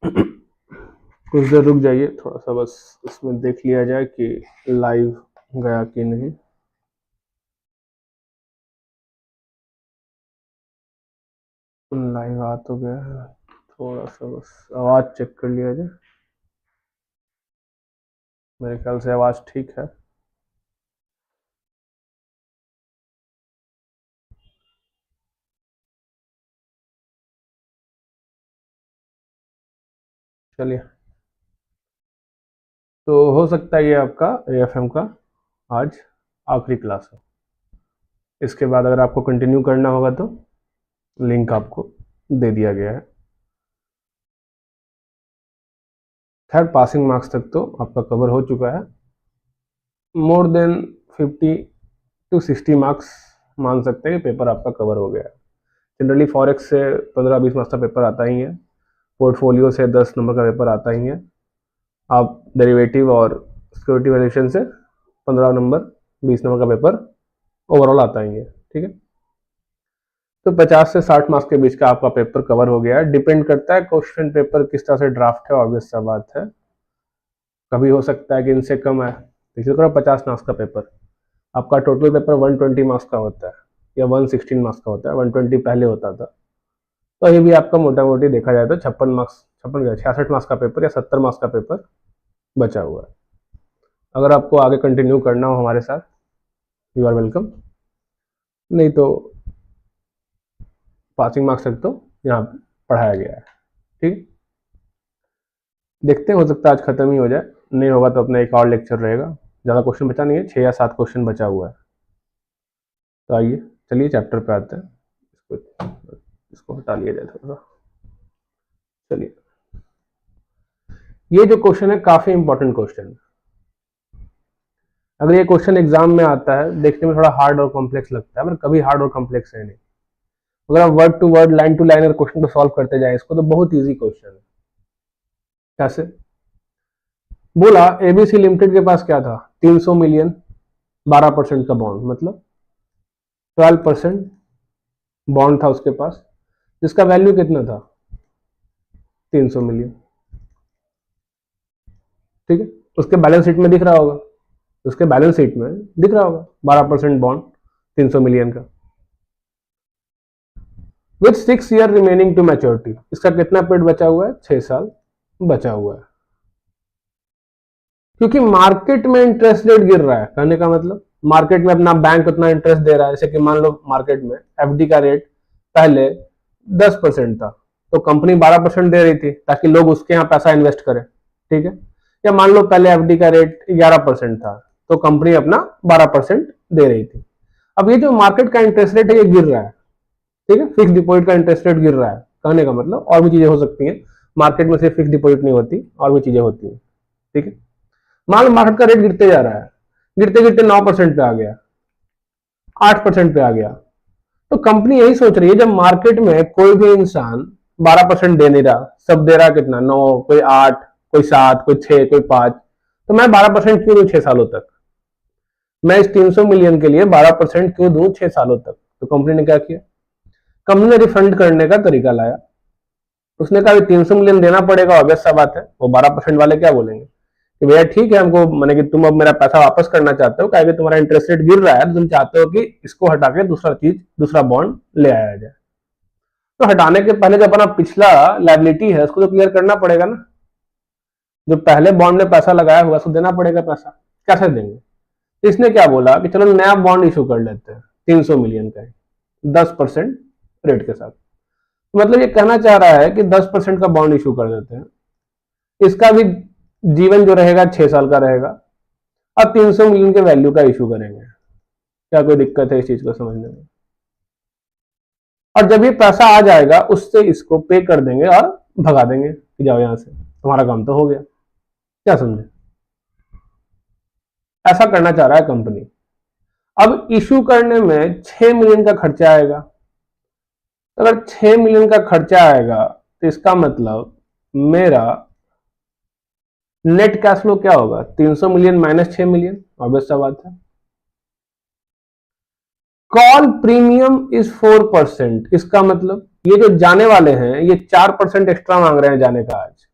कुछ देर रुक जाइए, थोड़ा सा बस इसमें देख लिया जाए कि लाइव गया कि नहीं। लाइव आ तो गया है, थोड़ा सा बस आवाज़ चेक कर लिया जाए। मेरे ख्याल से आवाज़ ठीक है। चलिए, तो हो सकता है ये आपका एएफएम का आज आखिरी क्लास हो। इसके बाद अगर आपको कंटिन्यू करना होगा तो लिंक आपको दे दिया गया है। खैर, पासिंग मार्क्स तक तो आपका कवर हो चुका है। मोर देन 50 to 60 मार्क्स मान सकते हैं कि पेपर आपका कवर हो गया है। जनरली फॉरेक्स से 15-20 मार्क्स का पेपर आता ही है, पोर्टफोलियो से 10 नंबर का पेपर आता ही है, आप डेरिवेटिव और सिक्योरिटी वैल्यूएशन से 15 नंबर 20 नंबर का पेपर ओवरऑल आता ही है। ठीक है, तो 50 से 60 मार्क्स के बीच का आपका पेपर कवर हो गया है। डिपेंड करता है क्वेश्चन पेपर किस तरह से ड्राफ्ट है, ऑब्वियस सा बात है। कभी हो सकता है कि इनसे कम है। देखिए, 50 मार्क्स का पेपर, आपका टोटल पेपर 120 मार्क्स का होता है या 116 मार्क्स का होता है। 120 पहले होता था, तो ये भी आपका मोटा मोटी देखा जाए तो 66 मार्क्स का पेपर या 70 मार्क्स का पेपर बचा हुआ है। अगर आपको आगे कंटिन्यू करना हो हमारे साथ, यू आर वेलकम। नहीं तो पासिंग मार्क्स तक तो यहाँ पे पढ़ाया गया है। ठीक, देखते हैं, हो सकता है आज खत्म ही हो जाए, नहीं होगा तो अपना एक और लेक्चर रहेगा। ज़्यादा क्वेश्चन बचा नहीं है, 6 या 7 क्वेश्चन बचा हुआ है। तो आइए, चलिए चैप्टर पे आते हैं। इसको हटा लिया जाए थोड़ा सा। चलिए, ये जो क्वेश्चन है काफी इंपॉर्टेंट क्वेश्चन है। अगर ये क्वेश्चन एग्जाम में आता है, देखने में थोड़ा हार्ड और कॉम्प्लेक्स लगता है, पर कभी हार्ड और कॉम्प्लेक्स है नहीं। अगर आप word to word, line to line अगर क्वेश्चन को सॉल्व करते जाए इसको, तो बहुत इजी क्वेश्चन है। कैसे? बोला एबीसी लिमिटेड के पास क्या था, 300 मिलियन 12% का बॉन्ड, मतलब 12% बॉन्ड था उसके पास, जिसका वैल्यू कितना था, 300 मिलियन। ठीक है, उसके बैलेंस शीट में दिख रहा होगा, उसके बैलेंस शीट में दिख रहा होगा 12% बॉन्ड 300 मिलियन का, with 6 year remaining to maturity. इसका कितना पीरियड बचा हुआ है, 6 साल बचा हुआ है। क्योंकि मार्केट में इंटरेस्ट रेट गिर रहा है, कहने का मतलब मार्केट में अपना बैंक उतना इंटरेस्ट दे रहा है। जैसे कि मान लो मार्केट में एफडी का रेट पहले 10% था, तो कंपनी 12% दे रही थी ताकि लोग उसके यहाँ पैसा इन्वेस्ट करें। ठीक है, या मान लो पहले एफडी का रेट 11% था, तो कंपनी अपना 12% दे रही थी। अब ये जो मार्केट का इंटरेस्ट रेट है ये गिर रहा है। ठीक है, फिक्स डिपॉजिट का इंटरेस्ट रेट गिर रहा है, कहने का मतलब और भी चीजें हो सकती हैं, मार्केट में सिर्फ फिक्स डिपॉजिट नहीं होती, और भी चीजें होती हैं। ठीक है, मान लो मार्केट का रेट गिरते जा रहा है, गिरते गिरते 9% पे आ गया, 8% पे आ गया, तो कंपनी यही सोच रही है, जब मार्केट में कोई भी इंसान 12% दे नहीं रहा, सब दे रहा कितना, 9, कोई 8, कोई 7, कोई 6, कोई 5, तो मैं 12% क्यों दूं 6 सालों तक, मैं इस 300 मिलियन के लिए 12% क्यों दूं 6 सालों तक। तो कंपनी ने क्या किया, कंपनी ने रिफंड करने का तरीका लाया। उसने कहा 300 मिलियन देना पड़ेगा, ऑब्वियस सा बात है। वो 12% वाले क्या बोलेंगे कि भैया ठीक है, हमको मैंने कि तुम अब मेरा पैसा वापस करना चाहते हो, क्या तुम्हारा इंटरेस्ट रेट गिर रहा है, तो तुम चाहते हो कि इसको हटा के दूसरा बॉन्ड ले आया जाए। तो हटाने के पहले जो अपना पिछला लायबिलिटी है उसको तो क्लियर करना पड़ेगा ना। जो पहले बॉन्ड में पैसा लगाया हुआ उसको देना पड़ेगा पैसा, कैसे देंगे। तो इसने क्या बोला कि चलो नया बॉन्ड इशू कर लेते हैं 300 मिलियन का, 10% रेट के साथ। मतलब ये कहना चाह रहा है कि 10% का बॉन्ड इशू कर देते हैं, इसका भी जीवन जो रहेगा 6 साल का रहेगा, अब 300 मिलियन के वैल्यू का इशू करेंगे। क्या कोई दिक्कत है इस चीज को समझने में? और जब ये पैसा आ जाएगा उससे इसको पे कर देंगे और भगा देंगे कि जाओ यहां से, तुम्हारा काम तो हो गया। क्या समझे? ऐसा करना चाह रहा है कंपनी। अब इशू करने में 6 मिलियन का खर्चा आएगा। अगर 6 मिलियन का खर्चा आएगा तो इसका मतलब मेरा नेट कैश फ्लो क्या होगा, 300 मिलियन माइनस 6 मिलियन, ऑब्वियस सा बात है। कॉल प्रीमियम इज 4%, इसका मतलब ये जो जाने वाले हैं ये 4% एक्स्ट्रा मांग रहे हैं जाने का आज।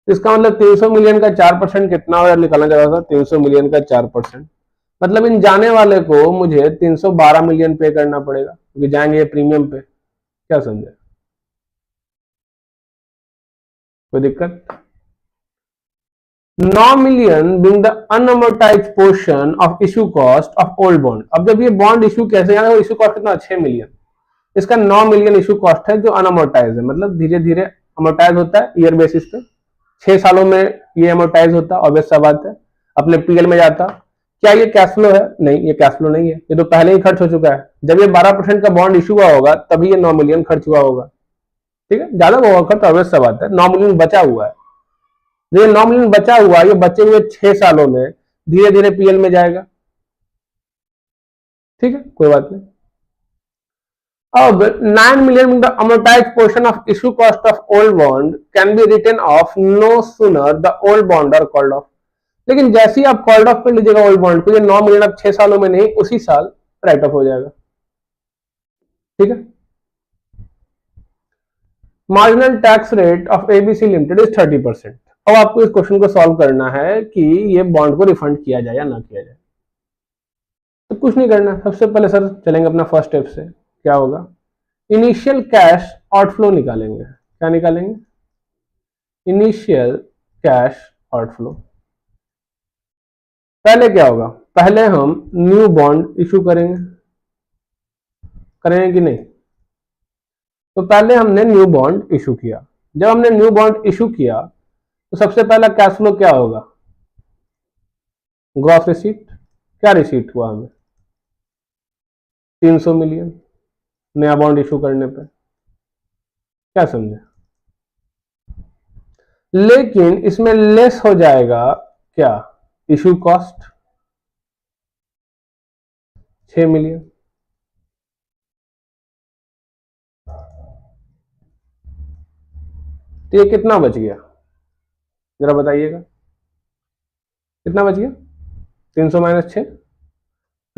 इसका मतलब 300 मिलियन का 4% कितना हो निकालना चाह रहा था, 300 मिलियन का 4%, मतलब इन जाने वाले को मुझे 312 मिलियन पे करना पड़ेगा क्योंकि जाएंगे ये प्रीमियम पे। क्या समझे, कोई दिक्कत? 9 million being the unamortized portion of issue cost of old bond. अब जब ये बॉन्ड इशू कैसे, यानी इशू कॉस्ट कितना, 6 मिलियन, इसका 9 मिलियन इशू कॉस्ट है जो अनअमोर्टाइज है, मतलब धीरे धीरे अमोर्टाइज होता है ईयर बेसिस पे, 6 सालों में ये अमोर्टाइज होता है, ऑब्वियस सा बात है, अपने पीएल में जाता। क्या ये कैश फ्लो है? नहीं, ये कैश फ्लो नहीं है, ये तो पहले ही खर्च हो चुका है। जब ये 12% का बॉन्ड इशू हुआ होगा तभी ये 9 मिलियन खर्च हुआ होगा, ठीक है, ज्यादा हुआ खर्च, ऑब्वियस सा बात है, 9 मिलियन बचा हुआ है। ये 9 मिलियन बचा हुआ, ये बचे हुए 6 सालों में धीरे धीरे पीएल में जाएगा, ठीक है, कोई बात नहीं। अब 9 million the amortised portion of issue cost of old bond can be written off no sooner the old bond are called off. लेकिन जैसे ही आप कॉल्ड ऑफ कर लीजिएगा ओल्ड बॉन्ड को, ये 9 मिलियन अब 6 सालों में नहीं, उसी साल राइट ऑफ हो जाएगा, ठीक है। Marginal tax rate of ABC limited is 30%। अब आपको इस क्वेश्चन को सॉल्व करना है कि ये बॉन्ड को रिफंड किया जाए या ना किया जाए। तो कुछ नहीं करना, सबसे पहले सर चलेंगे अपना फर्स्ट स्टेप से। क्या होगा, इनिशियल कैश आउटफ्लो निकालेंगे। क्या निकालेंगे? Initial cash outflow. पहले क्या होगा, पहले हम न्यू बॉन्ड इशू करेंगे, करेंगे कि नहीं? तो पहले हमने न्यू बॉन्ड इशू किया। जब हमने न्यू बॉन्ड इशू किया तो सबसे पहला कैश फ्लो क्या होगा, ग्रॉस रिसीट। क्या रिसीट हुआ हमें, 300 मिलियन नया बॉन्ड इशू करने पे। क्या समझे? लेकिन इसमें लेस हो जाएगा क्या, इशू कॉस्ट 6 मिलियन। तो ये कितना बच गया, जरा बताइएगा, कितना बच गया? 300 माइनस 6,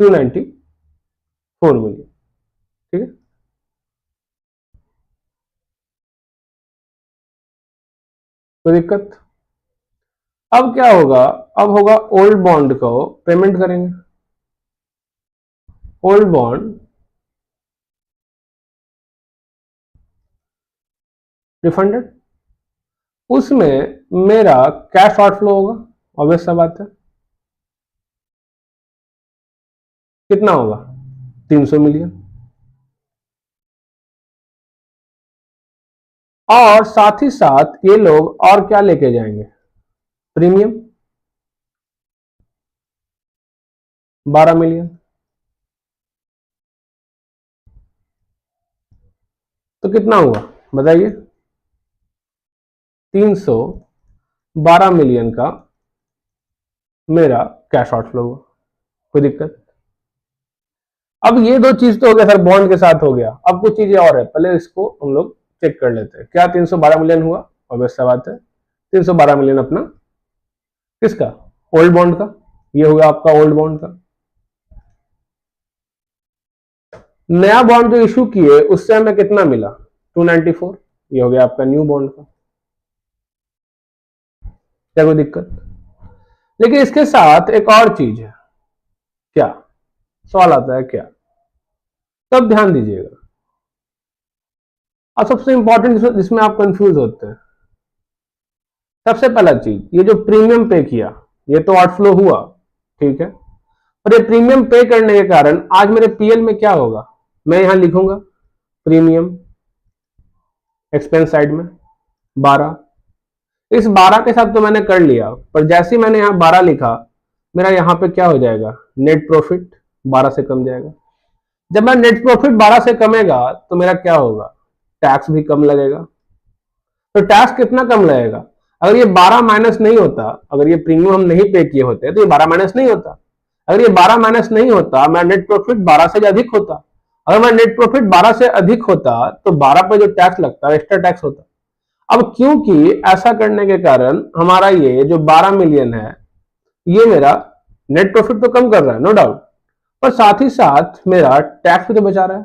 294 मिलियन, ठीक है। कोई दिक्कत? अब क्या होगा, अब होगा ओल्ड बॉन्ड को पेमेंट करेंगे। ओल्ड बॉन्ड रिफंडेड, उसमें मेरा कैश आउटफ्लो होगा, ऑब्वियस सा बात है। कितना होगा, 300 मिलियन। और साथ ही साथ ये लोग और क्या लेके जाएंगे, प्रीमियम 12 मिलियन। तो कितना हुआ बताइए, 312 मिलियन का मेरा कैश आउटफ्लो हुआ। कोई दिक्कत? अब ये दो चीज तो हो गया सर, बॉन्ड के साथ हो गया। अब कुछ चीजें और है, पहले इसको हम लोग चेक कर लेते हैं। क्या 312 मिलियन हुआ, ऑब्वियस सा बात है, 312 मिलियन अपना किसका, ओल्ड बॉन्ड का। ये होगा आपका ओल्ड बॉन्ड का। नया बॉन्ड जो इशू किए उससे हमें कितना मिला, 294, ये हो गया आपका न्यू बॉन्ड का। क्या कोई दिक्कत? लेकिन इसके साथ एक और चीज है, क्या सवाल आता है क्या, तब ध्यान दीजिएगा। और सबसे इंपॉर्टेंट जिसमें आप कंफ्यूज होते हैं, सबसे पहला चीज, ये जो प्रीमियम पे किया ये तो आउटफ्लो हुआ, ठीक है, और ये प्रीमियम पे करने के कारण आज मेरे पीएल में क्या होगा, मैं यहां लिखूंगा प्रीमियम एक्सपेंस साइड में 12। इस 12 के साथ तो मैंने कर लिया, पर जैसे ही मैंने यहां 12 लिखा, मेरा यहां पे क्या हो जाएगा, नेट प्रॉफिट 12 से कम जाएगा। जब मैं नेट प्रॉफिट 12 से कमेगा तो मेरा क्या होगा, टैक्स भी कम लगेगा। तो टैक्स कितना कम लगेगा, अगर ये 12 माइनस नहीं होता, अगर ये प्रीमियम हम नहीं पे किए होते तो ये 12 माइनस नहीं होता। अगर ये 12 माइनस नहीं होता, मैं नेट प्रॉफिट 12 से अधिक होता। अगर मैं नेट प्रॉफिट 12 से अधिक होता तो 12 पर जो टैक्स लगता है एक्स्ट्रा टैक्स होता। अब क्योंकि ऐसा करने के कारण हमारा ये जो 12 मिलियन है, ये मेरा नेट प्रॉफिट तो कम कर रहा है, नो डाउट, पर साथ ही साथ मेरा टैक्स भी तो बचा रहा है।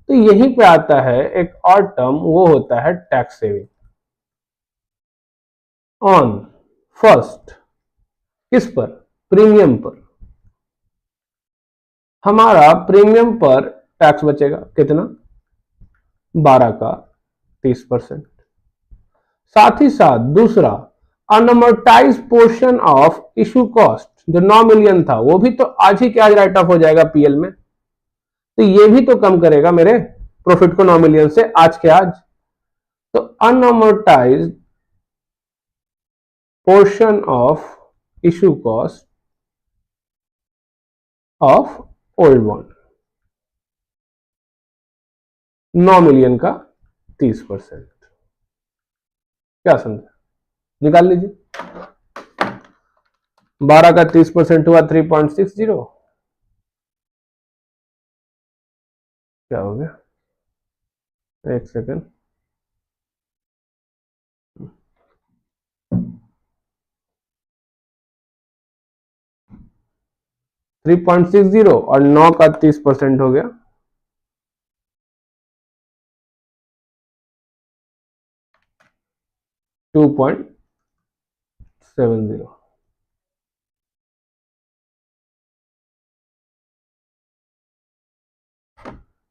तो यहीं पे आता है एक और टर्म, वो होता है टैक्स सेविंग। ऑन फर्स्ट, किस पर, प्रीमियम पर। हमारा प्रीमियम पर टैक्स बचेगा कितना, 12 का 30%। साथ ही साथ दूसरा अनअमोर्टाइज पोर्शन ऑफ इशू कॉस्ट जो 9 मिलियन था वो भी तो आज ही के आज राइट ऑफ हो जाएगा पीएल में, तो ये भी तो कम करेगा मेरे प्रॉफिट को 9 मिलियन से आज के आज। तो unamortize portion of issue cost of old bond 9 million का 30%। क्या समझा, निकाल लीजिए। 12 का 30% हुआ 3.60। क्या हो गया, एक सेकेंड, 3.60 और 9 का 30% हो गया 2.70।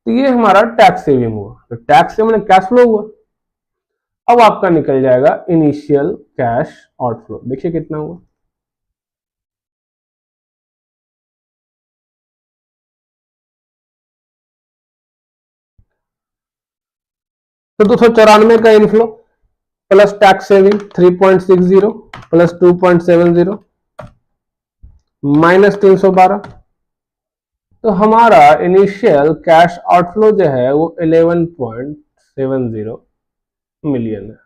तो ये हमारा टैक्स सेविंग हुआ, तो टैक्स से मैंने कैश फ्लो हुआ। अब आपका निकल जाएगा इनिशियल कैश आउटफ्लो, देखिए कितना हुआ, तो 294 का inflow plus tax saving 3.60 plus 2.70 minus 312, तो हमारा इनिशियल कैश आउटफ्लो जो है वो 11.70 मिलियन है।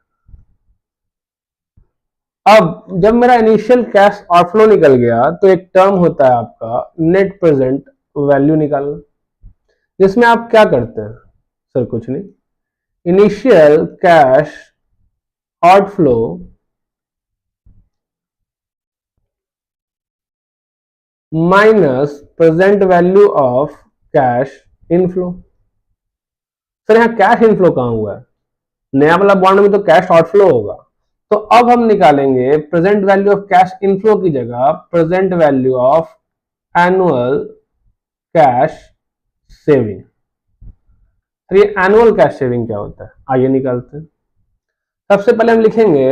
अब जब मेरा इनिशियल कैश आउटफ्लो निकल गया तो एक टर्म होता है आपका नेट प्रेजेंट वैल्यू निकालना, जिसमें आप क्या करते हैं, सर कुछ नहीं, initial cash outflow minus present value of cash inflow. Sir यहां कैश इनफ्लो कहां हुआ है, नया वाला बॉन्ड में तो कैश आउटफ्लो होगा, तो अब हम निकालेंगे present value of cash inflow की जगह present value of annual cash saving. तो ये एनुअल कैश सेविंग क्या होता है, आइए निकालते हैं। सबसे पहले हम लिखेंगे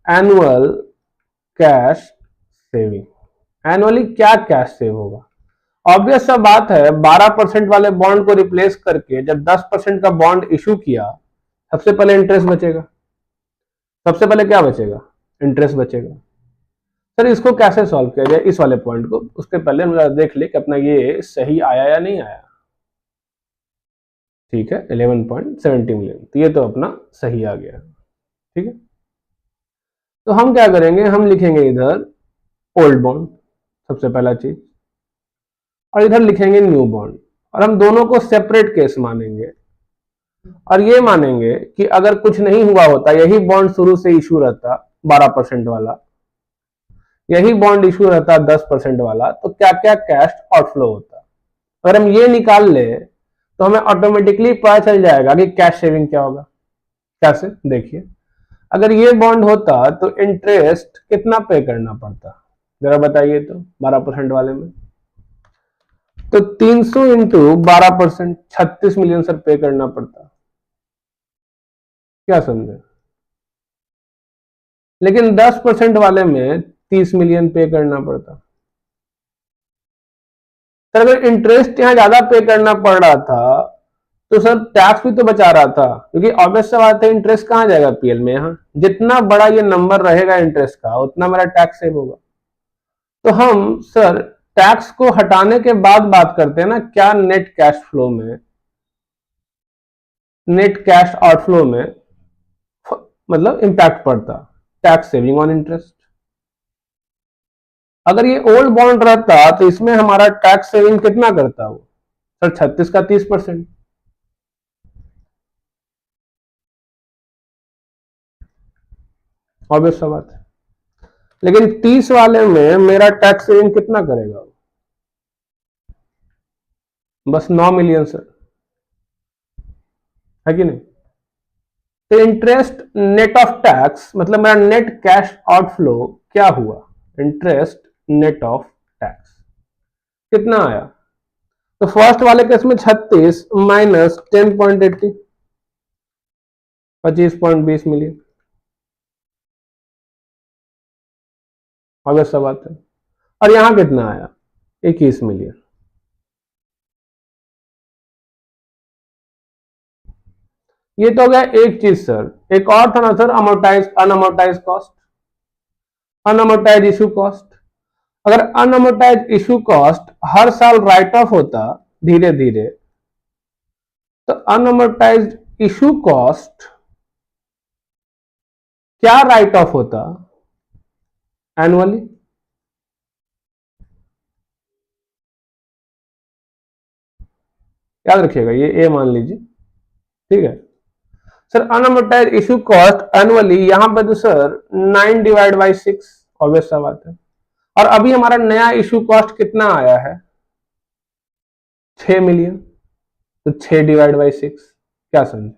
एनुअल कैश सेविंग। एनुअली क्या कैश सेव होगा, ऑब्वियस सा बात है, 12% वाले बॉन्ड को रिप्लेस करके जब 10% का बॉन्ड इशू किया, सबसे पहले इंटरेस्ट बचेगा, सबसे पहले क्या बचेगा, इंटरेस्ट बचेगा। सर इसको कैसे सॉल्व किया जाए, इस वाले पॉइंट को, उसके पहले हम देख ले कि अपना ये सही आया या नहीं आया। ठीक है 11.70 मिलियन, तो ये तो अपना सही आ गया, ठीक है। तो हम क्या करेंगे, हम लिखेंगे इधर ओल्ड बॉन्ड सबसे पहला चीज, और इधर लिखेंगे न्यू बॉन्ड, और हम दोनों को सेपरेट केस मानेंगे, और ये मानेंगे कि अगर कुछ नहीं हुआ होता, यही बॉन्ड शुरू से इशू रहता 12% वाला, यही बॉन्ड इशू रहता 10% वाला, तो क्या क्या कैश आउटफ्लो होता। अगर हम ये निकाल ले तो हमें ऑटोमेटिकली पता चल जाएगा कि कैश सेविंग क्या होगा। कैसे, देखिए, अगर ये बॉन्ड होता तो इंटरेस्ट कितना पे करना पड़ता, जरा बताइए तो 12% वाले में, तो 300 इंटू 12%, 36 मिलियन सर पे करना पड़ता। क्या समझे, लेकिन 10% वाले में 30 मिलियन पे करना पड़ता। सर अगर इंटरेस्ट यहां ज्यादा पे करना पड़ रहा था तो सर टैक्स भी तो बचा रहा था, क्योंकि ऑब्वियस सा बात है इंटरेस्ट कहां जाएगा पीएल में, यहां जितना बड़ा ये नंबर रहेगा इंटरेस्ट का उतना मेरा टैक्स सेव होगा। तो हम सर टैक्स को हटाने के बाद बात करते हैं ना, क्या नेट कैश फ्लो में, नेट कैश आउटफ्लो में मतलब इंपैक्ट पड़ता, टैक्स सेविंग ऑन इंटरेस्ट। अगर ये ओल्ड बॉन्ड रहता तो इसमें हमारा टैक्स सेविंग कितना करता वो, सर 36 का 30%, ऑब्वियस सा बात है। लेकिन 30 वाले में मेरा टैक्स सेविंग कितना करेगा, बस 9 मिलियन सर, है कि नहीं। तो इंटरेस्ट नेट ऑफ टैक्स मतलब मेरा नेट कैश आउटफ्लो क्या हुआ, इंटरेस्ट नेट ऑफ टैक्स कितना आया। तो फर्स्ट वाले केस में 36 माइनस 10.80 25.20 मिलियन, ऑब्वियस सा बात है। और यहां कितना आया 21 मिलियन। ये तो हो गया एक चीज सर, एक और था ना sir amortize unamortize cost, unamortize issue cost. अगर अनअमोर्टाइज इशू कॉस्ट हर साल राइट ऑफ होता धीरे धीरे, तो अनअमोर्टाइज इशू कॉस्ट क्या राइट ऑफ होता एनुअली। याद रखिएगा ये ए मान लीजिए, ठीक है सर। अनअमोर्टाइज इशू कॉस्ट एनुअली यहां पे तो सर 9/6, ऑब्वियस सा बात है। और अभी हमारा नया इशू कॉस्ट कितना आया है 6 मिलियन, तो 6/6 क्या समझे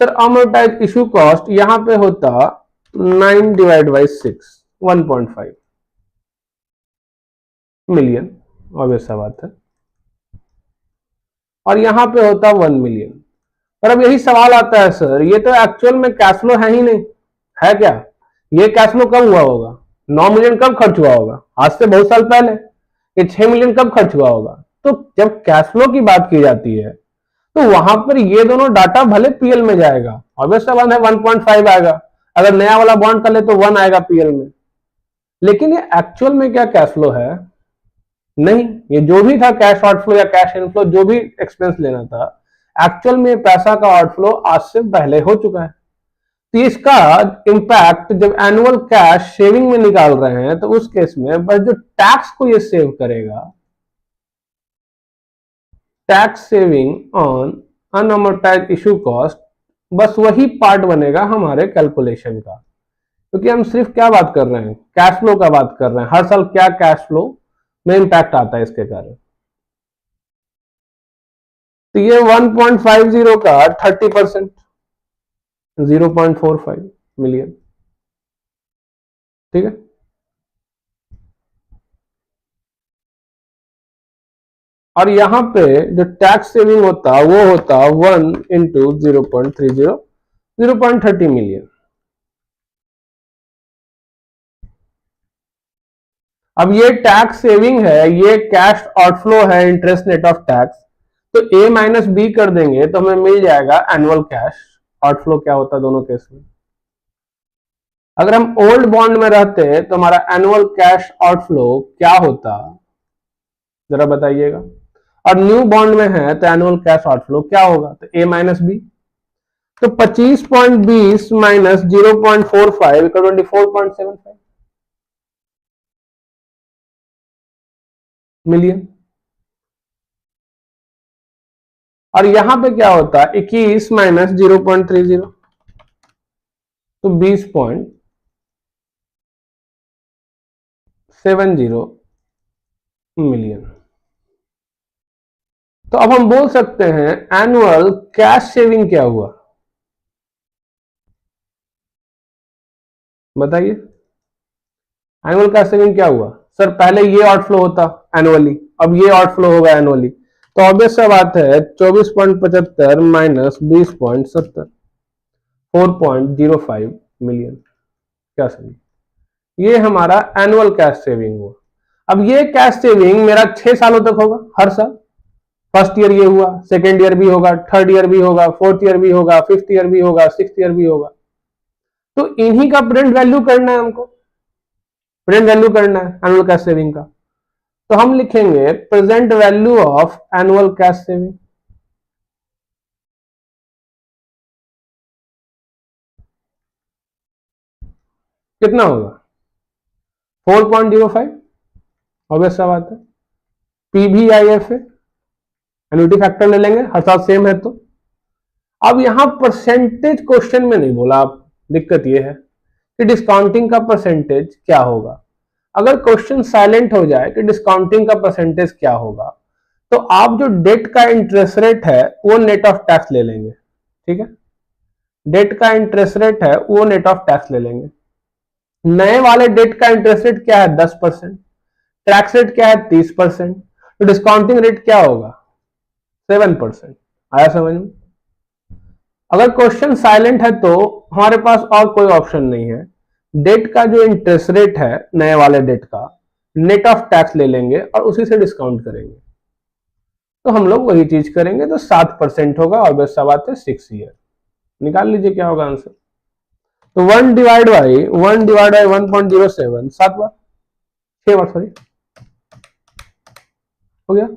सर। अमोर्टाइज इशू कॉस्ट यहां पे होता 9/6 1.5 मिलियन, ऑब्वियस सा बात है। और यहां पे होता 1 मिलियन। पर अब यही सवाल आता है सर, ये तो एक्चुअल में कैश फ्लो है ही नहीं, है क्या। ये कैश फ्लो कब हुआ होगा, 9 मिलियन कब खर्च हुआ होगा, आज से बहुत साल पहले। ये 6 मिलियन कब खर्च हुआ होगा। तो जब कैश फ्लो की बात की जाती है तो वहां पर ये दोनों डाटा भले पीएल में जाएगा, ऑब्वियस सा बात है 1.5 आएगा, अगर नया वाला बॉन्ड कर ले तो 1 आएगा पीएल में। लेकिन ये एक्चुअल में क्या कैश फ्लो है नहीं, ये जो भी था कैश आउटफ्लो या कैश इनफ्लो जो भी एक्सपेंस लेना था, एक्चुअल में पैसा का आउटफ्लो आज से पहले हो चुका है। तो इसका इंपैक्ट जब एनुअल कैश सेविंग में निकाल रहे हैं तो उस केस में बस जो टैक्स को ये सेव करेगा, tax saving on unamortized issue cost, बस वही पार्ट बनेगा हमारे कैलकुलेशन का। क्योंकि हम सिर्फ क्या बात कर रहे हैं, कैश फ्लो का बात कर रहे हैं, हर साल क्या कैश फ्लो में इंपैक्ट आता है इसके कारण। तो ये 1.50 का 30% 0.45 मिलियन, ठीक है। और यहां पे जो टैक्स सेविंग होता वो होता 1 इंटू 0.30 0.30 मिलियन। अब ये टैक्स सेविंग है, ये कैश आउटफ्लो है इंटरेस्ट नेट ऑफ टैक्स, तो ए माइनस बी कर देंगे तो हमें मिल जाएगा एनुअल कैश आउटफ्लो क्या होता दोनों केस में। अगर हम ओल्ड बॉन्ड में रहते तो हमारा एनुअल कैश आउटफ्लो क्या होता जरा बताइएगा। और न्यू बॉन्ड में है तो एनुअल कैश आउटफ्लो क्या होगा, तो ए माइनस बी। तो 25.20 माइनस 0.45 24.75 मिलियन। और यहां पे क्या होता है 21 माइनस 0.30 तो 20.70 मिलियन। तो अब हम बोल सकते हैं एनुअल कैश सेविंग क्या हुआ, बताइए एनुअल कैश सेविंग क्या हुआ। सर पहले ये आउटफ्लो होता एनुअली, अब ये आउटफ्लो होगा एनुअली, तो ऑब्वियस सा बात है 24.75 माइनस 20.70 4.05 मिलियन, क्या सही। ये हमारा एनुअल कैश सेविंग हुआ। अब ये कैश सेविंग मेरा 6 सालों तक होगा, हर साल। फर्स्ट ईयर ये हुआ, सेकेंड ईयर भी होगा, थर्ड ईयर भी होगा, फोर्थ ईयर भी होगा, फिफ्थ ईयर भी होगा, सिक्स्थ ईयर भी होगा। तो इन्हीं का प्रेजेंट वैल्यू करना है हमको, प्रेजेंट वैल्यू करना है एनुअल कैश सेविंग का। तो हम लिखेंगे present value of annual cash saving. कितना होगा 4.05, ऑब्वियस सा बात है। पीवीआईएफ है, एन्युटी फैक्टर ले लेंगे, हर साल सेम है। तो अब यहां परसेंटेज क्वेश्चन में नहीं बोला आप, दिक्कत यह है कि डिस्काउंटिंग का परसेंटेज क्या होगा। अगर क्वेश्चन साइलेंट हो जाए कि डिस्काउंटिंग का परसेंटेज क्या होगा, तो आप जो डेट का इंटरेस्ट रेट है वो नेट ऑफ टैक्स ले लेंगे, ठीक है। डेट का इंटरेस्ट रेट है वो नेट ऑफ टैक्स ले लेंगे। नए वाले डेट का इंटरेस्ट रेट क्या है 10%, टैक्स रेट क्या है 30%, तो डिस्काउंटिंग रेट क्या होगा 7%। आया समझ में? अगर क्वेश्चन साइलेंट है तो हमारे पास और कोई ऑप्शन नहीं है, डेट का जो इंटरेस्ट रेट है नए वाले डेट का नेट ऑफ टैक्स ले लेंगे और उसी से डिस्काउंट करेंगे। तो हम लोग वही चीज करेंगे, तो 7% होगा और बस सब आते 6 ईयर। निकाल लीजिए क्या होगा आंसर। तो 1/1 बाई 1.07, 7 बार 6 बार सॉरी हो गया।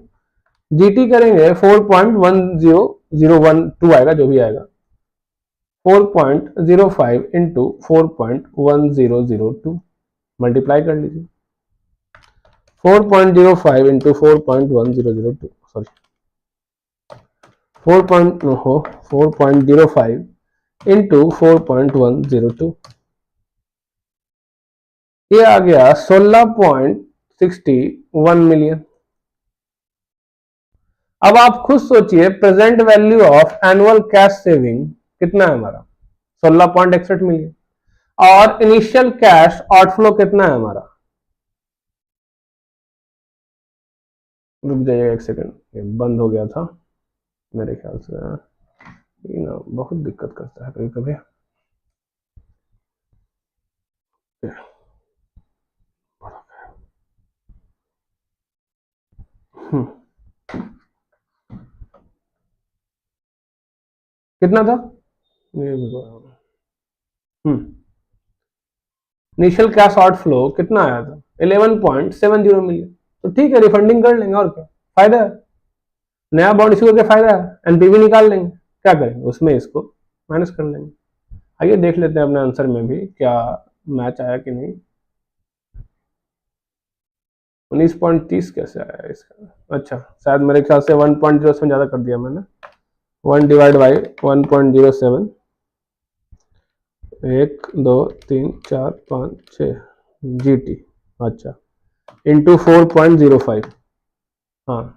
जीटी करेंगे 4.10012 आएगा, जो भी आएगा 4.05 इंटू 4.1002 मल्टीप्लाई कर लीजिए। 4.05 इंटू 4.1002 सॉरी 4.05 इंटू 4.102, ये आ गया 16.61 मिलियन। अब आप खुद सोचिए present value of annual cash saving कितना है हमारा 16.61 मिलियन, और इनिशियल कैश आउटफ्लो कितना है हमारा, रुक जाइए एक सेकंड, ये बंद हो गया था मेरे ख्याल से, ये ना बहुत दिक्कत करता है कभी कभी। कितना था इनिशियल कैश आउटफ्लो कितना आया था 11.70 मिलियन। तो ठीक है, रिफंडिंग कर लेंगे और क्या, फायदा है, नया बॉन्ड इशू करके फायदा है, एनपीवी निकाल लेंगे, क्या करेंगे उसमें इसको माइनस कर लेंगे। आइए देख लेते हैं अपने आंसर में भी क्या मैच आया कि नहीं। 19.30 कैसे आया इसका, अच्छा शायद मेरे ख्याल से 1.0 से ज्यादा कर दिया मैंने। 1/1.07 1 2 3 4 5 6 GT, अच्छा इंटू 4.05, हाँ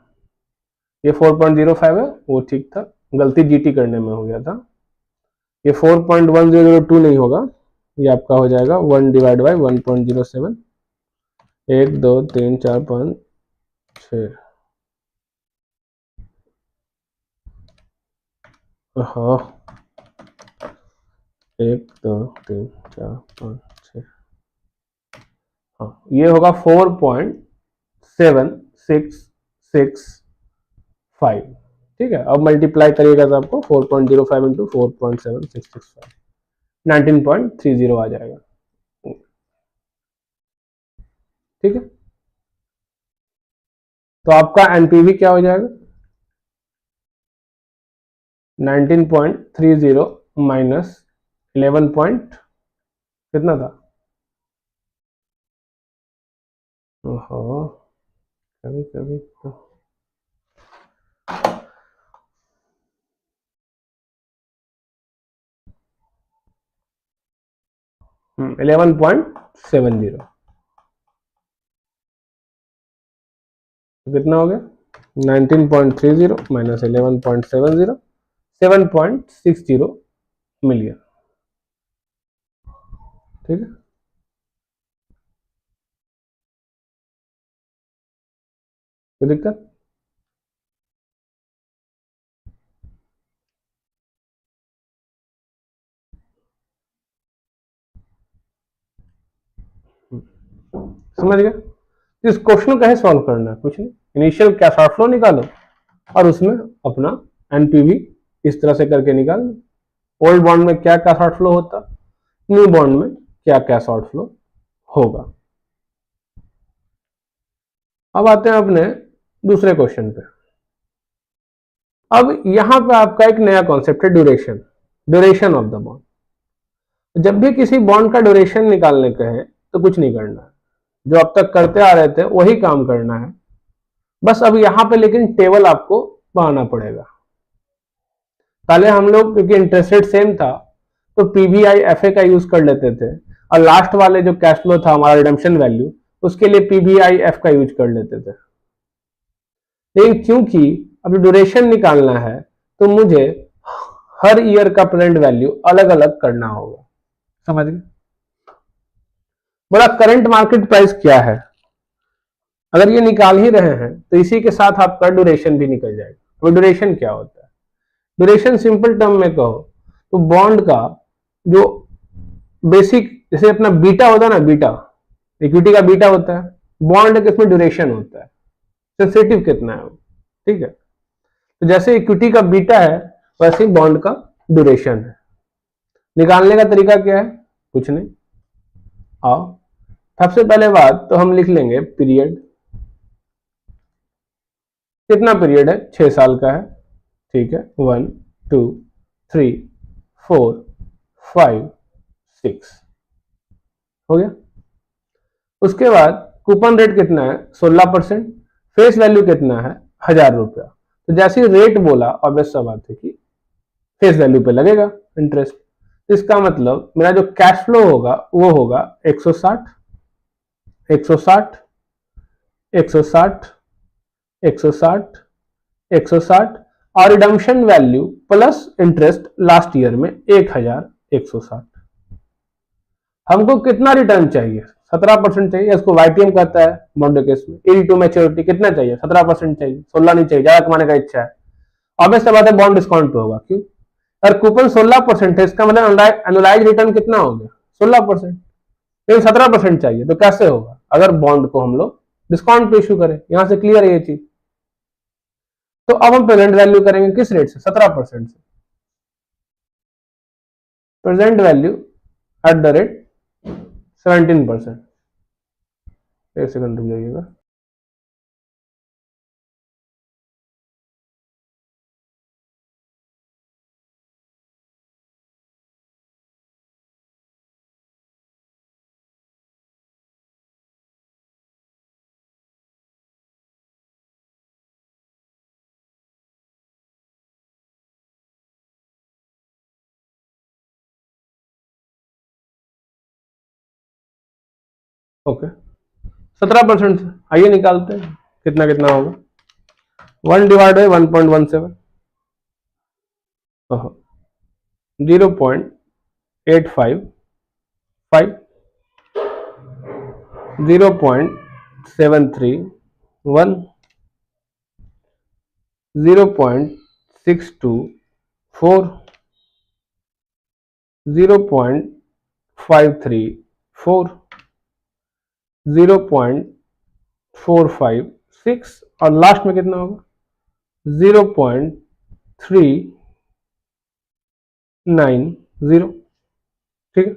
ये 4.05 है, वो ठीक था, गलती GT करने में हो गया था। ये 4.1002 नहीं होगा, ये आपका हो जाएगा 1/1.07 1 2 3 4 5 6, हाँ 1 2 3 4 5 6, हाँ ये होगा 4.7665, ठीक है। अब मल्टीप्लाई करिएगा तो आपको 4.05 इंटू 4.7665 19.30 आ जाएगा, ठीक है। तो आपका एनपीवी क्या हो जाएगा 19.30 माइनस 11 पॉइंट कितना था, ओहो कभी कभी तो 11.70, कितना हो गया 19.30 माइनस 11.70 7.60 मिलियन, ठीक है। कोई दिक्कत, समझ गया। इस क्वेश्चन को कैसे सॉल्व करना है, कुछ नहीं, इनिशियल कैश आउटफ्लो निकालो और उसमें अपना एनपीवी इस तरह से करके निकाल। ओल्ड बॉन्ड में क्या कैश आउटफ्लो होता, न्यू बॉन्ड में क्या कैश आउटफ्लो होगा। अब आते हैं अपने दूसरे क्वेश्चन पे। अब यहां पे आपका एक नया कॉन्सेप्ट है duration, duration of the bond. जब भी किसी बॉन्ड का ड्यूरेशन निकालने का है तो कुछ नहीं करना है, जो अब तक करते आ रहे थे वही काम करना है, बस अब यहां पे लेकिन टेबल आपको बनाना पड़ेगा। पहले हम लोग क्योंकि इंटरेस्ट रेट सेम था तो पीवीआई एफए का यूज कर लेते थे, और लास्ट वाले जो कैश फ्लो था हमारा रिडेम्पशन वैल्यू, उसके लिए पीवीआई एफ का यूज कर लेते थे। लेकिन क्योंकि अभी ड्यूरेशन निकालना है तो मुझे हर ईयर का प्रेजेंट वैल्यू अलग अलग करना होगा, समझ गए। बोला करंट मार्केट प्राइस क्या है, अगर ये निकाल ही रहे हैं तो इसी के साथ आपका ड्यूरेशन भी निकल जाएगा। अब ड्यूरेशन क्या होता है, ड्यूरेशन सिंपल टर्म में कहो तो बॉन्ड का जो बेसिक, जैसे अपना बीटा होता है ना, बीटा इक्विटी का बीटा होता है, बॉन्ड के इसमें ड्यूरेशन होता है, सेंसिटिव कितना है, ठीक है। तो जैसे इक्विटी का बीटा है वैसे ही बॉन्ड का ड्यूरेशन है। निकालने का तरीका क्या है, कुछ नहीं, आओ सबसे पहले बात तो हम लिख लेंगे पीरियड, कितना पीरियड है, 6 साल का है, ठीक है। 1 2 3 4 5 6 हो गया। उसके बाद कूपन रेट कितना है, 16%, फेस वैल्यू कितना है, 1000 रुपया। तो जैसे रेट बोला ऑब्वियस सा बात है कि फेस वैल्यू पे लगेगा इंटरेस्ट। इसका मतलब मेरा जो कैश फ्लो होगा वो होगा 160 160 160 160 160 और redemption value plus interest last year में 1160। हमको कितना रिटर्न चाहिए, 17% चाहिए, इसको वाईटीएम कहता है बॉन्ड केस में। ईल्ड टू मैच्योरिटी कितना चाहिए, 17% चाहिए, 16 नहीं चाहिए, ज्यादा कमाने का इच्छा है। ऑब्वियस बात है बॉन्ड डिस्काउंट होगा, क्यों, अगर कूपन 16% है इसका मतलब एनुलाइज रिटर्न कितना हो गया, 16%, लेकिन 17% चाहिए, तो कैसे होगा अगर बॉन्ड को हम लोग डिस्काउंट पे इशू करें। यहां से क्लियर है ये चीज। तो अब हम प्रेजेंट वैल्यू करेंगे किस रेट से, 17% से। Present value at the rate 17%। एक सेकंड रुक जाइएगा। ओके 17% से आइए निकालते हैं कितना कितना होगा। 1 डिवाइड बाई 1.17, 0.855, 0.731, 0.624, 0.534, 0.456 और लास्ट में कितना होगा 0.390, ठीक है।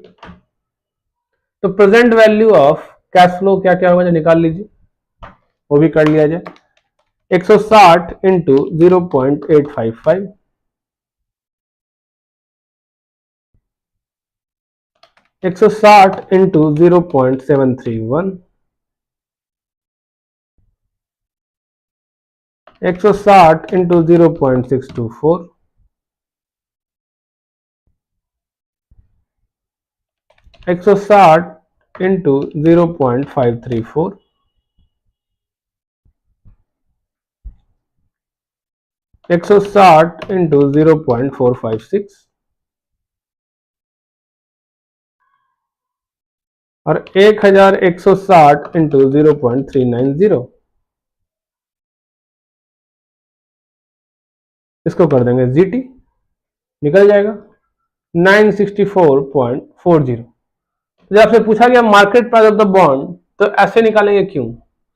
तो present value of cash flow क्या क्या होगा जो निकाल लीजिए, वो भी कर लिया जाए। 160 into 0.855, 160 into 0.731, 160 into 0.624, 160 into 0.534, 160 into 0.456 और 1160 इंटू 0.390। इसको कर देंगे जीटी, निकल जाएगा 964.40। जब आपसे पूछा गया market price of the bond तो ऐसे निकालेंगे क्यों,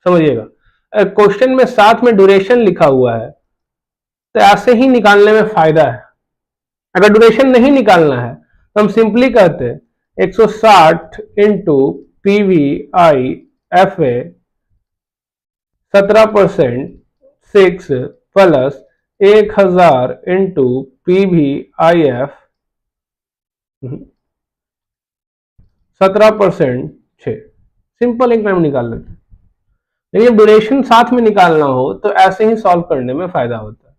समझिएगा। क्वेश्चन में साथ में ड्यूरेशन लिखा हुआ है तो ऐसे ही निकालने में फायदा है। अगर ड्यूरेशन नहीं निकालना है तो हम सिंपली कहते हैं 160 into PV I F A 17% 6 plus 1000 into PV I F 17% 6। Simple एक टाइम निकाल लेते हैं। लेकिन ड्यूरेशन साथ में निकालना हो तो ऐसे ही सॉल्व करने में फायदा होता है।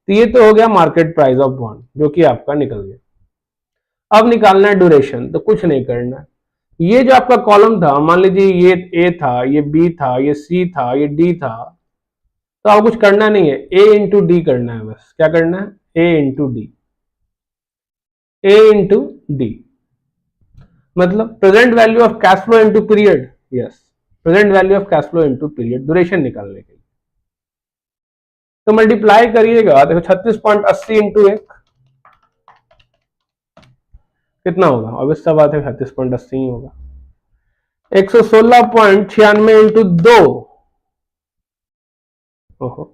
तो ये तो हो गया मार्केट प्राइस ऑफ बॉन्ड जो कि आपका निकल गया। अब निकालना है ड्यूरेशन, तो कुछ नहीं करना है। ये जो आपका कॉलम था, मान लीजिए ये ए था, ये बी था, ये सी था, ये डी था, तो आपको कुछ करना नहीं है, ए इंटू डी करना है बस। क्या करना है? ए इंटू डी। ए इंटू डी मतलब present value of cash flow into period. Yes, present value of cash flow into period, duration निकालने के लिए। तो मल्टीप्लाई करिएगा, देखो 36.80 इंटू 1 कितना होगा? ऑब्वियस सा बात है 36.80 ही होगा। 116.96 इंटू 2, ओहो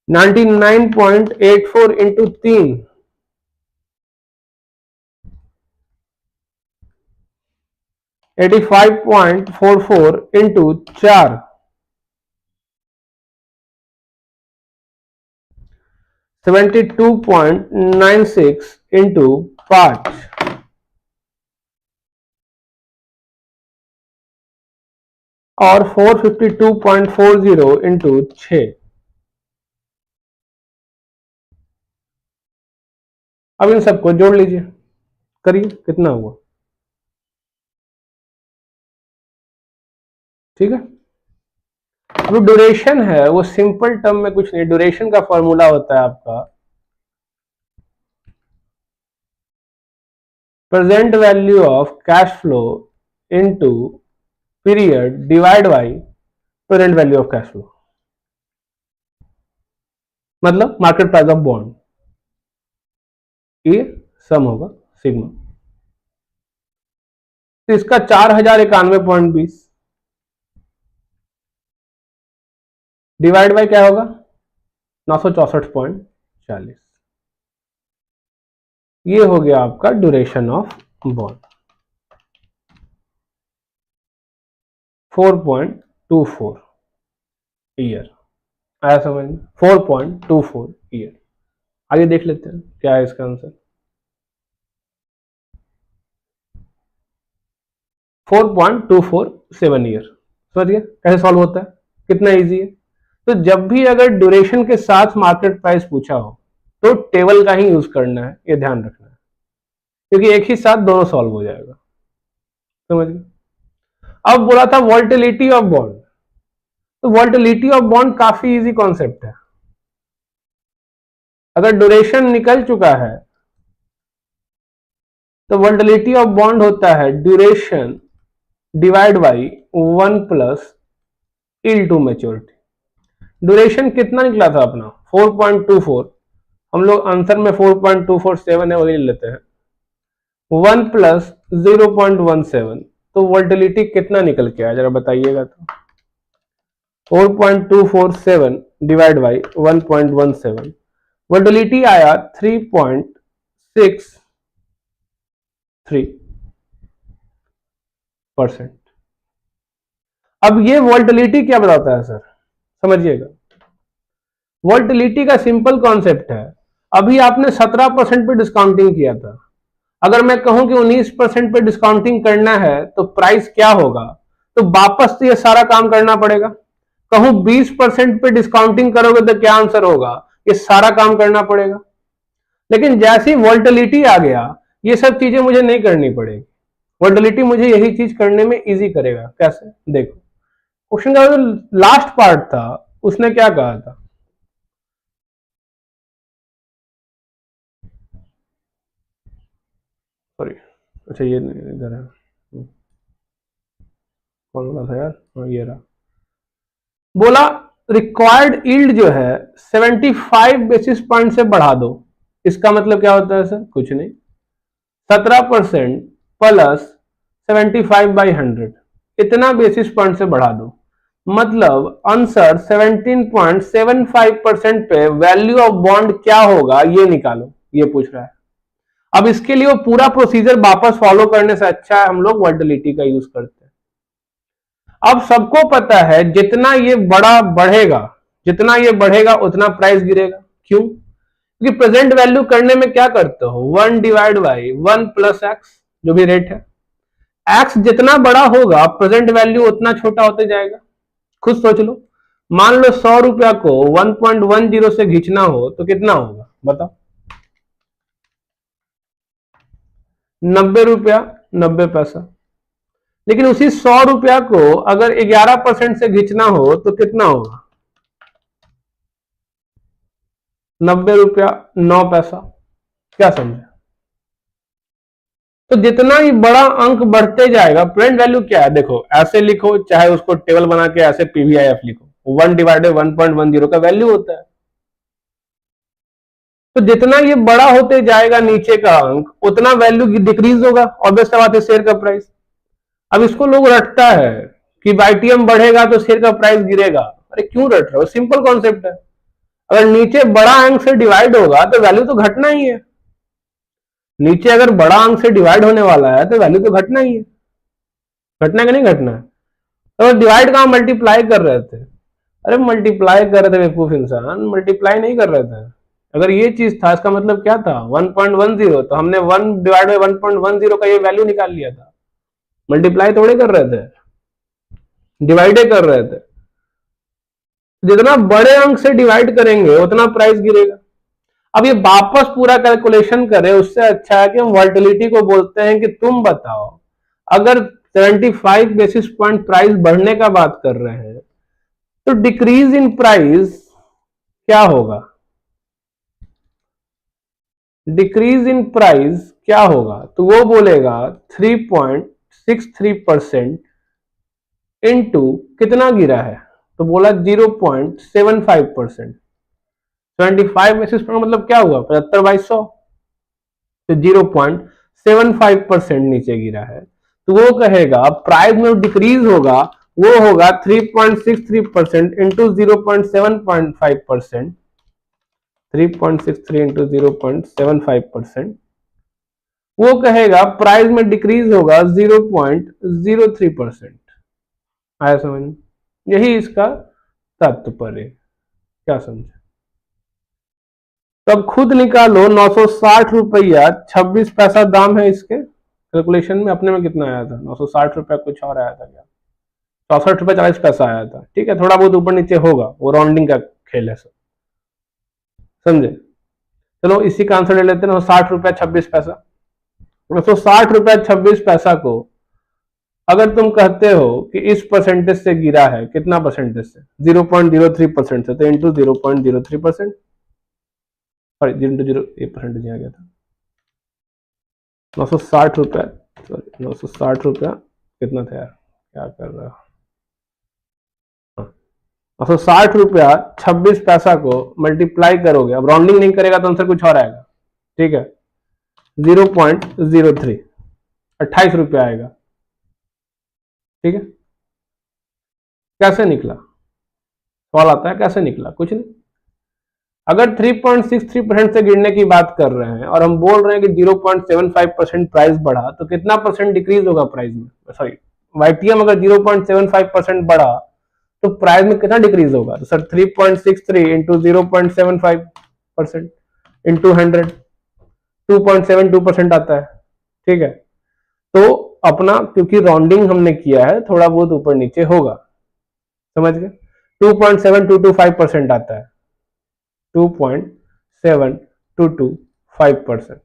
99.84 इंटू 3, 85.44 इंटू 4, 72.96 इंटू 5, और 452.40 इंटू 6। अब इन सबको जोड़ लीजिए, करिए कितना हुआ। ठीक है। अब ड्यूरेशन है वो सिंपल टर्म में कुछ नहीं, ड्यूरेशन का फॉर्मूला होता है आपका present value of cash flow into period divide by present value of cash flow, मतलब मार्केट प्राइस ऑफ बॉन्ड। ये सम होगा सिग्मा। तो इसका 4091.20 डिवाइड बाय क्या होगा? 964.40। ये हो गया आपका ड्यूरेशन ऑफ बॉन्ड 4.24 ईयर। आया समझ में? 4.24 ईयर। आगे देख लेते हैं क्या है इसका आंसर। 4.247 ईयर। समझिए कैसे सॉल्व होता है, कितना इजी है। तो जब भी अगर ड्यूरेशन के साथ मार्केट प्राइस पूछा हो तो टेबल का ही यूज करना है, ये ध्यान रखना है, क्योंकि एक ही साथ दोनों सॉल्व हो जाएगा। समझिए। अब बोला था वोल्टिलिटी ऑफ बॉन्ड, तो वोल्टिलिटी ऑफ बॉन्ड काफी इजी कॉन्सेप्ट है। अगर ड्यूरेशन निकल चुका है तो वोल्टिलिटी ऑफ बॉन्ड होता है duration divide by 1 plus yield to maturity. Duration कितना निकला था अपना? 4.24। हम लोग आंसर में 4.247 है वही लेते हैं। 1 प्लस 0.17, तो वोल्टिलिटी कितना निकल के आया जरा बताइएगा। तो 4.247 डिवाइड बाई 1.17, वोल्टिलिटी आया 3.63%। अब ये वोल्टिलिटी क्या बताता है सर? समझिएगा, वोल्टिलिटी का सिंपल कॉन्सेप्ट है। अभी आपने 17% पे डिस्काउंटिंग किया था, अगर मैं कहूं कि 19% पे डिस्काउंटिंग करना है तो प्राइस क्या होगा? तो वापस तो ये सारा काम करना पड़ेगा। कहूं 20% पे डिस्काउंटिंग करोगे तो क्या आंसर होगा? ये सारा काम करना पड़ेगा। लेकिन जैसे ही वोल्टिलिटी आ गया ये सब चीजें मुझे नहीं करनी पड़ेगी, वोल्टिलिटी मुझे यही चीज करने में इजी करेगा। कैसे? देखो, क्वेश्चन का जो लास्ट पार्ट था उसने क्या कहा था? सॉरी, अच्छा ये इधर है, कौन बोला था यार? ये रहा। बोला रिक्वायर्ड यील्ड जो है 75 बेसिस पॉइंट से बढ़ा दो। इसका मतलब क्या होता है सर? कुछ नहीं, 17% प्लस 75/100 इतना बेसिस पॉइंट से बढ़ा दो। मतलब आंसर 17.75% पे वैल्यू ऑफ बॉन्ड क्या होगा ये निकालो, ये पूछ रहा है। अब इसके लिए वो पूरा प्रोसीजर वापस फॉलो करने से अच्छा है हम लोग वोल्टिलिटी का यूज करते हैं। अब सबको पता है जितना ये बड़ा बढ़ेगा, जितना ये बढ़ेगा उतना प्राइस गिरेगा। क्यों? क्योंकि प्रेजेंट वैल्यू करने में क्या करते हो? 1 डिवाइड बाई 1 प्लस एक्स, जो भी रेट है। एक्स जितना बड़ा होगा प्रेजेंट वैल्यू उतना छोटा होते जाएगा। खुद सोच लो, मान लो 100 रुपया को 1.10 से खींचना हो तो कितना होगा बताओ? 90 रुपया 90 पैसा। लेकिन उसी 100 रुपया को अगर 11% से खींचना हो तो कितना होगा? 90 रुपया 9 पैसा। क्या समझे? तो जितना ही बड़ा अंक बढ़ते जाएगा, प्रेजेंट वैल्यू क्या है देखो, ऐसे लिखो चाहे उसको टेबल बना के ऐसे पीवीआईएफ लिखो, 1/1.10 का वैल्यू होता है। तो जितना ये बड़ा होते जाएगा नीचे का अंक, उतना वैल्यू डिक्रीज होगा, ऑब्वियस बात है, शेयर का प्राइस। अब इसको लोग रटता है कि वाईटीएम बढ़ेगा तो शेयर का प्राइस गिरेगा। अरे क्यों रट रहे हो? सिंपल कॉन्सेप्ट है। अगर नीचे बड़ा अंक से डिवाइड होगा तो वैल्यू तो घटना ही है। नीचे अगर बड़ा अंक से डिवाइड होने वाला है तो वैल्यू तो घटना ही है। घटना का नहीं घटना है? तो डिवाइड कहां, मल्टीप्लाई कर रहे थे। अरे मल्टीप्लाई कर रहे थे बेवकूफ इंसान, मल्टीप्लाई नहीं कर रहे थे। अगर ये चीज था, इसका मतलब क्या था? 1.10, तो हमने 1/1.10 का ये वैल्यू निकाल लिया था। मल्टीप्लाई थोड़े कर रहे थे, डिवाइडे कर रहे थे। जितना बड़े अंक से डिवाइड करेंगे उतना प्राइस गिरेगा। अब ये वापस पूरा कैलकुलेशन करें, उससे अच्छा है कि हम वॉल्टिलिटी को बोलते हैं कि तुम बताओ, अगर 75 बेसिस पॉइंट प्राइस बढ़ने का बात कर रहे हैं तो डिक्रीज इन प्राइस क्या होगा? डिक्रीज इन प्राइस क्या होगा? तो वो बोलेगा 3.63% इंटू कितना गिरा है, तो बोला 0.75%। 25 बेसिस पॉइंट मतलब क्या हुआ? 75/100। तो 0.75% नीचे गिरा है, तो वो कहेगा प्राइस में डिक्रीज होगा, वो होगा 3.63% इंटू 0.75%। 3.63 इंटू 0.75%, वो कहेगा प्राइस में डिक्रीज होगा 0.03%। आया समझ में? यही इसका तात्पर्य। क्या समझे? तब खुद निकालो, 960 रुपया 26 पैसा दाम है इसके। कैलकुलेशन में अपने में कितना आया था? 960 रुपया, कुछ और आया था क्या? 64 रुपया 40 पैसा आया था। ठीक है, थोड़ा बहुत ऊपर नीचे होगा, वो राउंडिंग का खेल है सब, समझे? चलो इसी का आंसर ले लेते हैं, 960 रुपया 26 पैसा। 960 रुपया 26 पैसा को अगर तुम कहते हो कि इस परसेंटेज से गिरा है, कितना परसेंटेज से? 0.03% से, तो इंटू 0.03%, सॉरी 0.08% आ गया था। 960 रुपया, सॉरी 960 रुपया कितना था यार, क्या कर रहा है? 960 रुपया 26 पैसा को मल्टीप्लाई करोगे, अब राउंडिंग नहीं करेगा तो आंसर कुछ और आएगा। ठीक है, 0.03, 28 रुपया आएगा। ठीक है, कैसे निकला? सवाल आता है कैसे निकला? कुछ नहीं। अगर 3.63% से गिरने की बात कर रहे हैं और हम बोल रहे हैं कि 0.75% प्राइस बढ़ा, तो कितना परसेंट डिक्रीज होगा प्राइस में? सॉरी, वाईटीएम अगर 0.75% बढ़ा तो प्राइस में कितना डिक्रीज होगा? तो सर 3.63 इंटू 0.75% इंटू 100, 2.72% आता है। ठीक है, तो अपना क्योंकि राउंडिंग हमने किया है, थोड़ा बहुत ऊपर नीचे होगा, समझ गए? 2.7225% आता है, 2.7225%।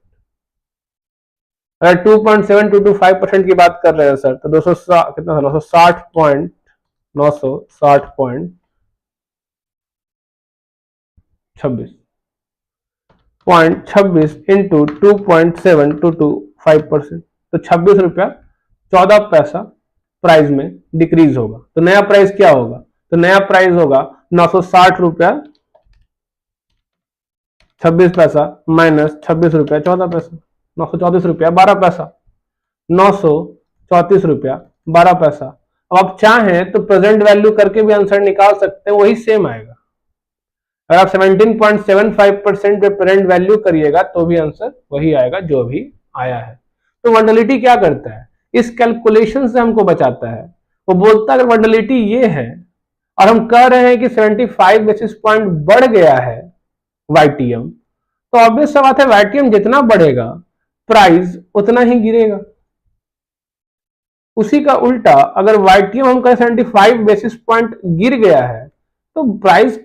अगर 2.7225% की बात कर रहे हैं सर, तो 200 कितना था? 960.26 इंटू 2.7225%, तो 26 रुपया 14 पैसा प्राइस में डिक्रीज होगा। तो नया प्राइस क्या होगा? तो नया प्राइस होगा 960 रुपया 26 पैसा माइनस 26 रुपया 14 पैसा, 934 रुपया 12 पैसा। 934 रुपया 12 पैसा। अब आप चाहें तो प्रेजेंट वैल्यू करके भी आंसर निकाल सकते हैं, वही सेम आएगा। अगर आप 17.75% पे प्रेजेंट वैल्यू करिएगा तो भी आंसर वही आएगा जो भी आया है। तो वर्टिलिटी क्या करता है? इस कैलकुलेशन से हमको बचाता है। वो बोलता है अगर वर्टिलिटी ये है और हम कह रहे हैं कि 75 बेसिस पॉइंट बढ़ गया है वाईटीएम, तो ऑब्वियस सा बात है वाईटीएम जितना बढ़ेगा प्राइस उतना ही गिरेगा। उसी का उल्टा अगर वाईटीएम हम कहें 75 बेसिस पॉइंट गिर गया है तो प्राइस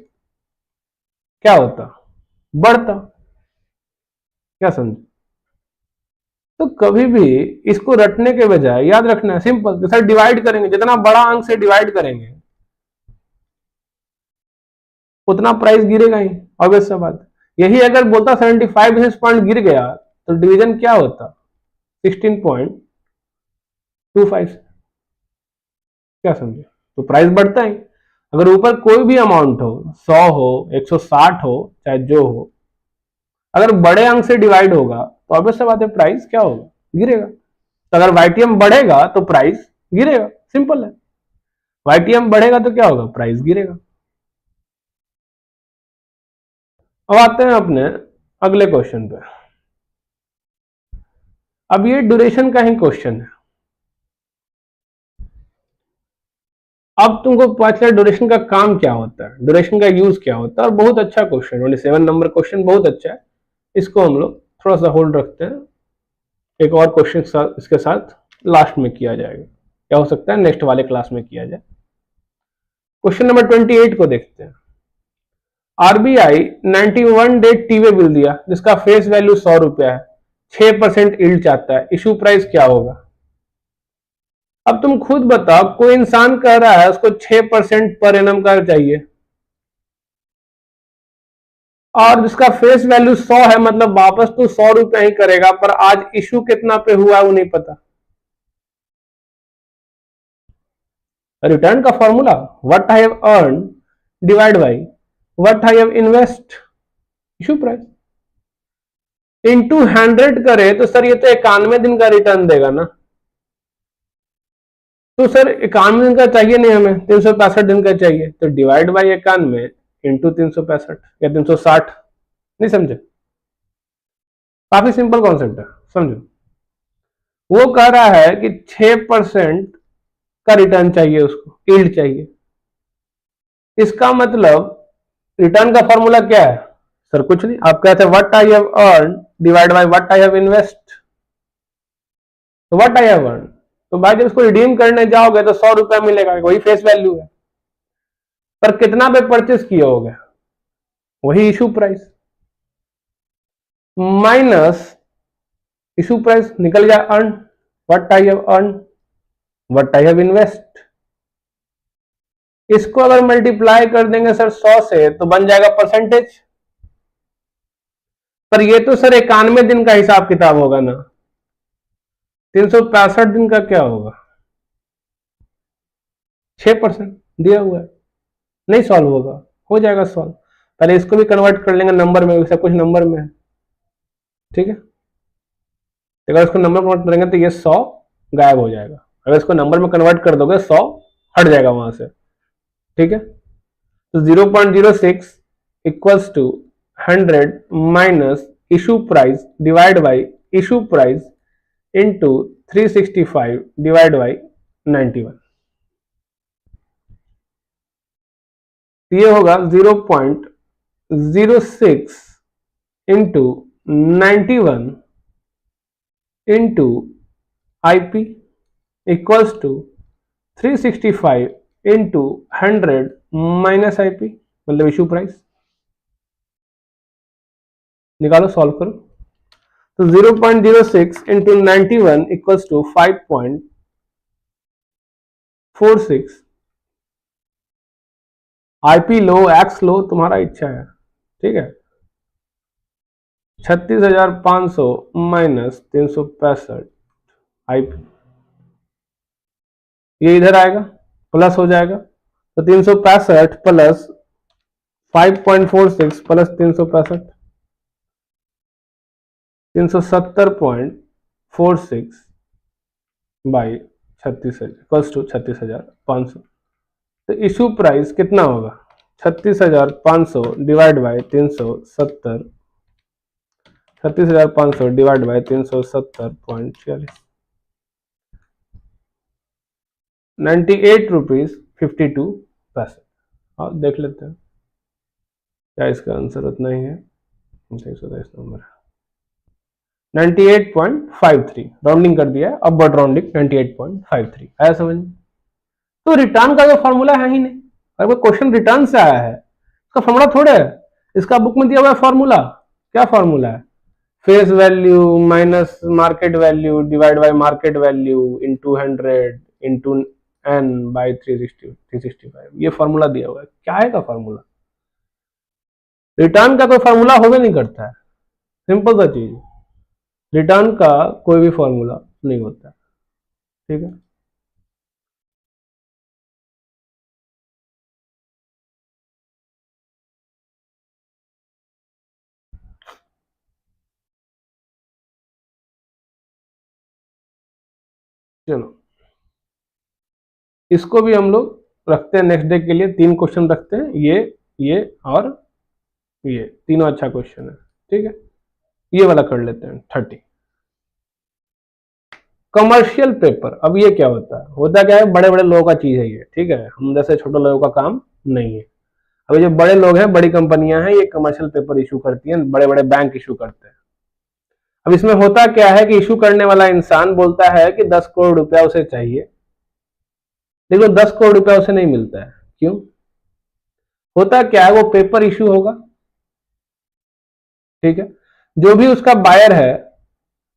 क्या होता? बढ़ता। क्या समझे? तो कभी भी इसको रटने के बजाय याद रखना है सिंपल, सर डिवाइड करेंगे, जितना बड़ा अंक से डिवाइड करेंगे उतना प्राइस गिरेगा ही, ऑब्वियस सा बात। यही अगर बोलता 75 बेसिस पॉइंट गिर गया तो डिवीजन क्या होता 16.25, क्या समझे, तो प्राइस बढ़ता है। अगर ऊपर कोई भी अमाउंट हो, 100 हो, 160 हो, चाहे जो हो, अगर बड़े अंक से डिवाइड होगा तो ऑब्वियस सा बात है प्राइस क्या होगा, गिरेगा। तो अगर वाईटीएम बढ़ेगा तो प्राइस गिरेगा, सिंपल है। वाईटीएम बढ़ेगा तो क्या होगा, प्राइस गिरेगा। अब आते हैं अपने अगले क्वेश्चन पे। अब ये ड्यूरेशन का ही क्वेश्चन है। अब तुमको पता चला ड्यूरेशन का काम क्या होता है, ड्यूरेशन का यूज क्या होता है, और बहुत अच्छा क्वेश्चन, 27 नंबर क्वेश्चन बहुत अच्छा है। इसको हम लोग थोड़ा सा होल्ड रखते हैं, एक और क्वेश्चन इसके साथ लास्ट में किया जाएगा, क्या हो सकता है नेक्स्ट वाले क्लास में किया जाए। क्वेश्चन नंबर 28 को देखते हैं। आरबीआई 91 डे टीवे बिल दिया जिसका फेस वैल्यू 100 रुपया है, 6% यील्ड चाहता है, इशू प्राइस क्या होगा। अब तुम खुद बताओ, कोई इंसान कह रहा है उसको 6% पर एनम का चाहिए, और जिसका फेस वैल्यू 100 है, मतलब वापस तो 100 रुपया ही करेगा, पर आज इशू कितना पे हुआ है वो नहीं पता। रिटर्न का formula what I have earn divide by what I have invest issue price into 100 करे तो सर ये तो 91 दिन का रिटर्न देगा ना। तो सर 91 दिन का चाहिए नहीं, हमें 365 दिन का चाहिए, तो डिवाइड बाई 91 इंटू 365 या 360। नहीं समझे, काफी सिंपल कॉन्सेप्ट है, समझो। वो कह रहा है कि 6% का रिटर्न चाहिए, उसको यील्ड चाहिए। इसका मतलब रिटर्न का फॉर्मूला क्या है सर, कुछ नहीं, आप कहते हैं what I have earn divide by what I have invest. तो व्हाट आई हैव अर्न, तो भाई जब इसको रिडीम करने जाओगे तो 100 रुपया मिलेगा, वही फेस वैल्यू है, पर कितना पे परचेस किया होगा, वही issue price minus issue price, निकल गया earn, what I have earn what I have invest. इसको अगर मल्टीप्लाई कर देंगे सर 100 से तो बन जाएगा परसेंटेज, पर ये तो सर 91 दिन का हिसाब किताब होगा ना, 365 दिन का क्या होगा, 6% दिया हुआ है, नहीं सॉल्व होगा, हो जाएगा सॉल्व। पहले इसको भी कन्वर्ट कर लेंगे नंबर में, सब कुछ नंबर में है, ठीक है। अगर इसको नंबर कन्वर्ट करेंगे तो ये 100 गायब हो जाएगा, अगर इसको नंबर में कन्वर्ट कर दोगे 100 हट जाएगा वहां से, ठीक है। तो 0.06 equals to 100 minus issue price divide by issue price into 365 divide by 91। ये होगा 0.06 into 91 into IP equals to 365 into 100 minus IP, मतलब इशू प्राइस। निकालो, सॉल्व करो। तो 0.06 इंटू 91 इक्वल्स टू 5.46। आईपी लो, एक्स लो, तुम्हारा इच्छा है, ठीक है। 36,500 माइनस 365 आईपी, ये इधर आएगा, प्लस हो जाएगा, तो 365 प्लस 5.46 प्लस 365 370.46 बाई 36,500। तो इशू प्राइस कितना होगा, 36,500 divide by 370, 36,500 divide by 370.46, 98.52 rupees. हाँ देख लेते हैं क्या इसका आंसर उतना ही है, 127 नंबर है, 98.53, राउंडिंग कर दिया है, अब बट राउंडिंग 98.53 आया समझ में। तो रिटर्न का जो फॉर्मूला है ही नहीं, अगर कोई क्वेश्चन रिटर्न से आया है इसका फॉर्मूला थोड़े है, इसका बुक में दिया हुआ है फॉर्मूला, क्या फॉर्मूला है, face value minus market value divide by market value into 100 into n by 365, ये फॉर्मूला दिया हुआ है। क्या है का फॉर्मूला? रिटर्न का तो फॉर्मूला होवे नहीं करता है, सिंपल सा चीज। रिटर्न का कोई भी फॉर्मूला नहीं होता है, ठीक है। चलो इसको भी हम लोग रखते हैं नेक्स्ट डे के लिए, 3 क्वेश्चन रखते हैं, ये और ये तीनों अच्छा क्वेश्चन है, ठीक है। ये वाला कर लेते हैं 30। कमर्शियल पेपर, अब ये क्या होता क्या है, बड़े बड़े लोगों का चीज है ये, ठीक है। हम जैसे छोटे लोगों का काम नहीं है। अभी जो बड़े लोग हैं, बड़ी कंपनियां हैं, ये कमर्शियल पेपर इशू करती हैं, बड़े बड़े बैंक इशू करते हैं। अब इसमें होता क्या है कि इशू करने वाला इंसान बोलता है कि 10 करोड़ रुपया उसे चाहिए, लेकिन 10 करोड़ रुपया उसे नहीं मिलता है। क्यों? होता क्या है, वो पेपर इशू होगा, ठीक है। जो भी उसका बायर है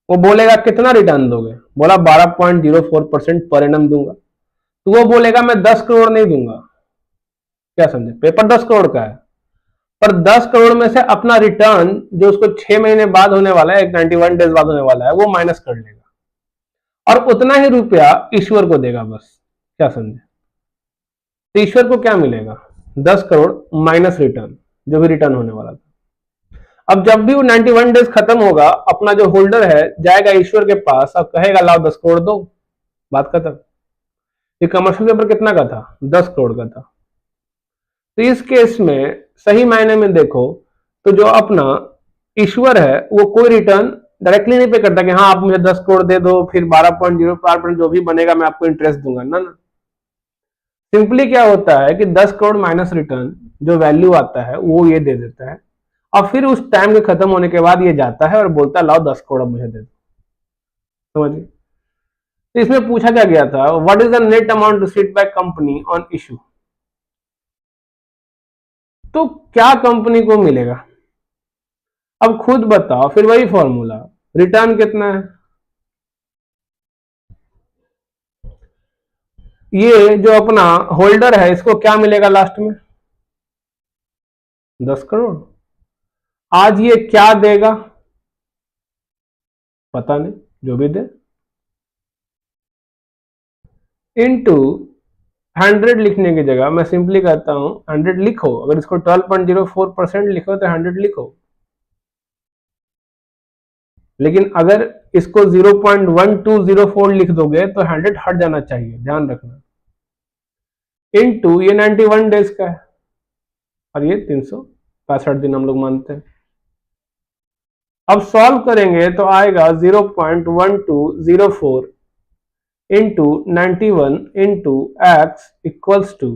वो बोलेगा कितना रिटर्न दोगे, बोला 12.04% पर एनम दूंगा, तो वो बोलेगा मैं 10 करोड़ नहीं दूंगा। क्या समझे? पेपर 10 करोड़ का है, पर 10 करोड़ में से अपना रिटर्न जो उसको 6 महीने बाद होने वाला है, 91 डेज बाद होने वाला है, वो माइनस कर लेगा और उतना ही रुपया ईश्वर को देगा बस। क्या समझे? तो ईश्वर को क्या मिलेगा? 10 करोड़ माइनस रिटर्न, जो भी रिटर्न होने वाला था। अब जब भी वो 91 डेज खत्म होगा, अपना जो होल्डर है जाएगा ईश्वर के पास और कहेगा लाओ 10 करोड़ दो, बात खत्म। ये कमर्शियल पेपर कितना का था? 10 करोड़ का था। तो इस केस में सही मायने में देखो तो जो अपना ईश्वर है वो कोई रिटर्न डायरेक्टली नहीं पे करता कि हाँ आप मुझे 10 करोड़ दे दो, फिर 12.05% जो भी बनेगा मैं आपको इंटरेस्ट दूंगा, ना ना। सिंपली क्या होता है कि 10 करोड़ माइनस रिटर्न जो वैल्यू आता है वो ये दे देता है, और फिर उस टाइम के खत्म होने के बाद ये जाता है और बोलता है लाओ 10 करोड़ मुझे दे दो। समझिए? तो इसमें पूछा क्या गया था, what is the net amount received by company on issue. तो क्या कंपनी को मिलेगा, अब खुद बताओ। फिर वही फॉर्मूला, रिटर्न कितना है, ये जो अपना होल्डर है इसको क्या मिलेगा लास्ट में? 10 करोड़। आज ये क्या देगा पता नहीं, जो भी दे, इनटू 100 लिखने की जगह मैं सिंपली कहता हूं 100 लिखो। अगर इसको 12.04% लिखो तो 100 लिखो, लेकिन अगर इसको 0.1204 लिख दोगे तो 100 हट जाना चाहिए, ध्यान रखना। इनटू ये 91 डेज का है और ये 365 दिन हम लोग मानते हैं। अब सॉल्व करेंगे तो आएगा 0.1204 into 91 into x equals to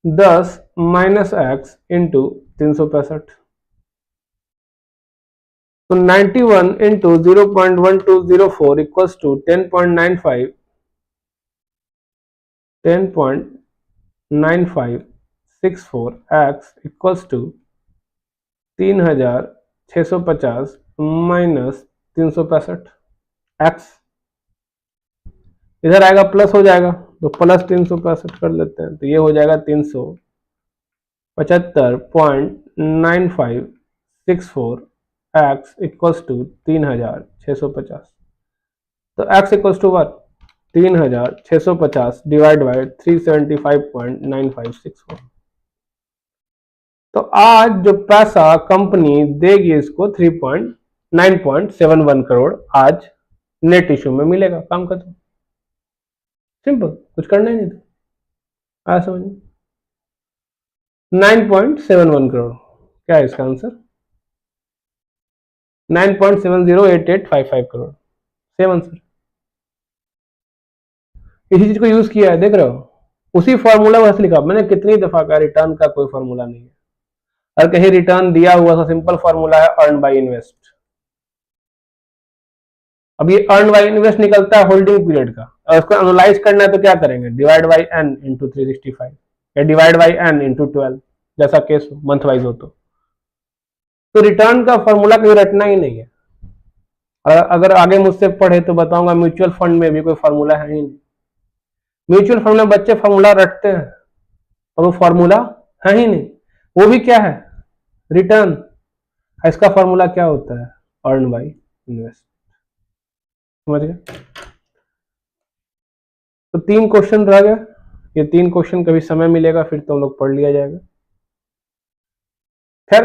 10 minus x into 365। तो 91 into 0.1204 equals to 10.95 10.9564 x equals to 3650 minus 365 x. इधर आएगा प्लस हो जाएगा तो प्लस 365 कर लेते हैं, तो ये हो जाएगा 375.9564 एक्स इक्वल्स टू 3650। तो x equals to one 3650 divide by 375.9564। तो आज जो पैसा कंपनी देगी इसको 9.71 करोड़ आज नेट इशू में मिलेगा। काम खत्म, सिंपल, कुछ करना ही नहीं था। आया समझ में? 9.71 करोड़ क्या है इसका आंसर? 9.708855 crore, same answer. इसी चीज को यूज किया है, देख रहे हो, उसी फॉर्मूला को लिखा। मैंने कितनी दफा कहा रिटर्न का कोई फॉर्मूला नहीं है, और कहीं रिटर्न दिया हुआ था, सिंपल फॉर्मूला है अर्न बाय इन्वेस्ट। अब ये अर्न बाय इन्वेस्ट निकलता है होल्डिंग पीरियड का, और उसको एनालाइज करना है तो क्या करेंगे, डिवाइड बाई एन इंटू 365 या डिवाइड बाई एन इंटू 12, जैसा केस मंथ वाइज हो तो। तो रिटर्न का फॉर्मूला कहीं रटना ही नहीं है। अगर आगे मुझसे पढ़े तो बताऊंगा म्यूचुअल फंड में भी कोई फॉर्मूला है ही नहीं। म्यूचुअल फंड में बच्चे फॉर्मूला रटते हैं और वो फॉर्मूला है ही नहीं। वो भी क्या है, रिटर्न। इसका फॉर्मूला क्या होता है, अर्न बाई इन्वेस्ट। समझ गए? तो 3 क्वेश्चन रह गए। ये 3 क्वेश्चन कभी समय मिलेगा फिर तो हम लोग पढ़ लिया जाएगा। खैर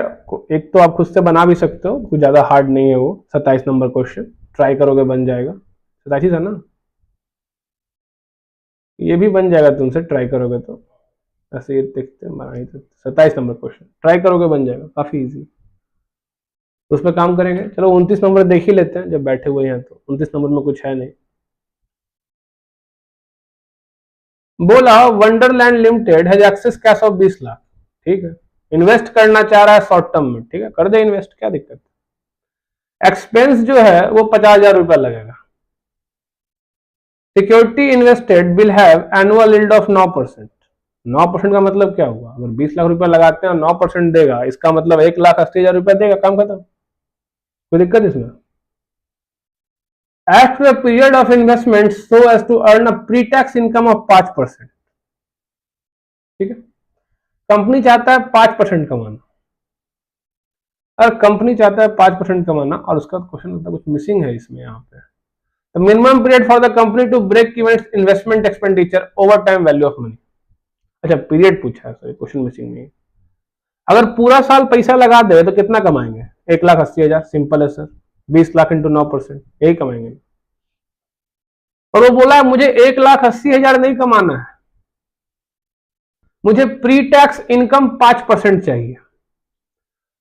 एक तो आप खुद से बना भी सकते हो, कुछ ज्यादा हार्ड नहीं है वो। 27 नंबर क्वेश्चन ट्राई करोगे बन जाएगा। 27 है ना, ये भी बन जाएगा तुमसे ट्राई करोगे तो। ऐसे ये देखते हैं बना ही तो 27 नंबर क्वेश्चन ट्राई करोगे बन जाएगा, काफी इजी। तो उस पर काम करेंगे। चलो 29 नंबर देख ही लेते हैं जब बैठे हुए हैं तो। 29 नंबर में कुछ है नहीं। बोला Wonderland limited has access cash of 20 lakh. ठीक है, इन्वेस्ट करना चाह रहा है शॉर्ट टर्म में। ठीक है, कर दे इन्वेस्ट, क्या दिक्कत है। एक्सपेंस जो है वो 50,000 रुपया लगेगा। Security invested will have annual yield of 9%। 9% का मतलब क्या हुआ, अगर 20 लाख रुपया लगाते हैं और 9% देगा, इसका मतलब 1,80,000 रुपया देगा, काम खत्म। कोई दिक्कत इसमें। After a period of investment so as to earn a pre-tax income of 5%। ठीक है, कंपनी चाहता है 5% कमाना। अगर कंपनी चाहता है 5% कमाना और उसका क्वेश्चन होता है कुछ मिसिंग है इसमें यहाँ पे। The minimum period for the company to break even investment expenditure over time value of money. अच्छा पीरियड पूछा है, सॉरी क्वेश्चन मिसिंग नहीं। अगर पूरा साल पैसा लगा दे तो कितना कमाएंगे, 1,80,000। सिंपल है सर, 20 लाख इंटू 9%, यही कमाएंगे। और वो बोला है मुझे 1,80,000 नहीं कमाना है, मुझे प्री टैक्स इनकम 5% चाहिए।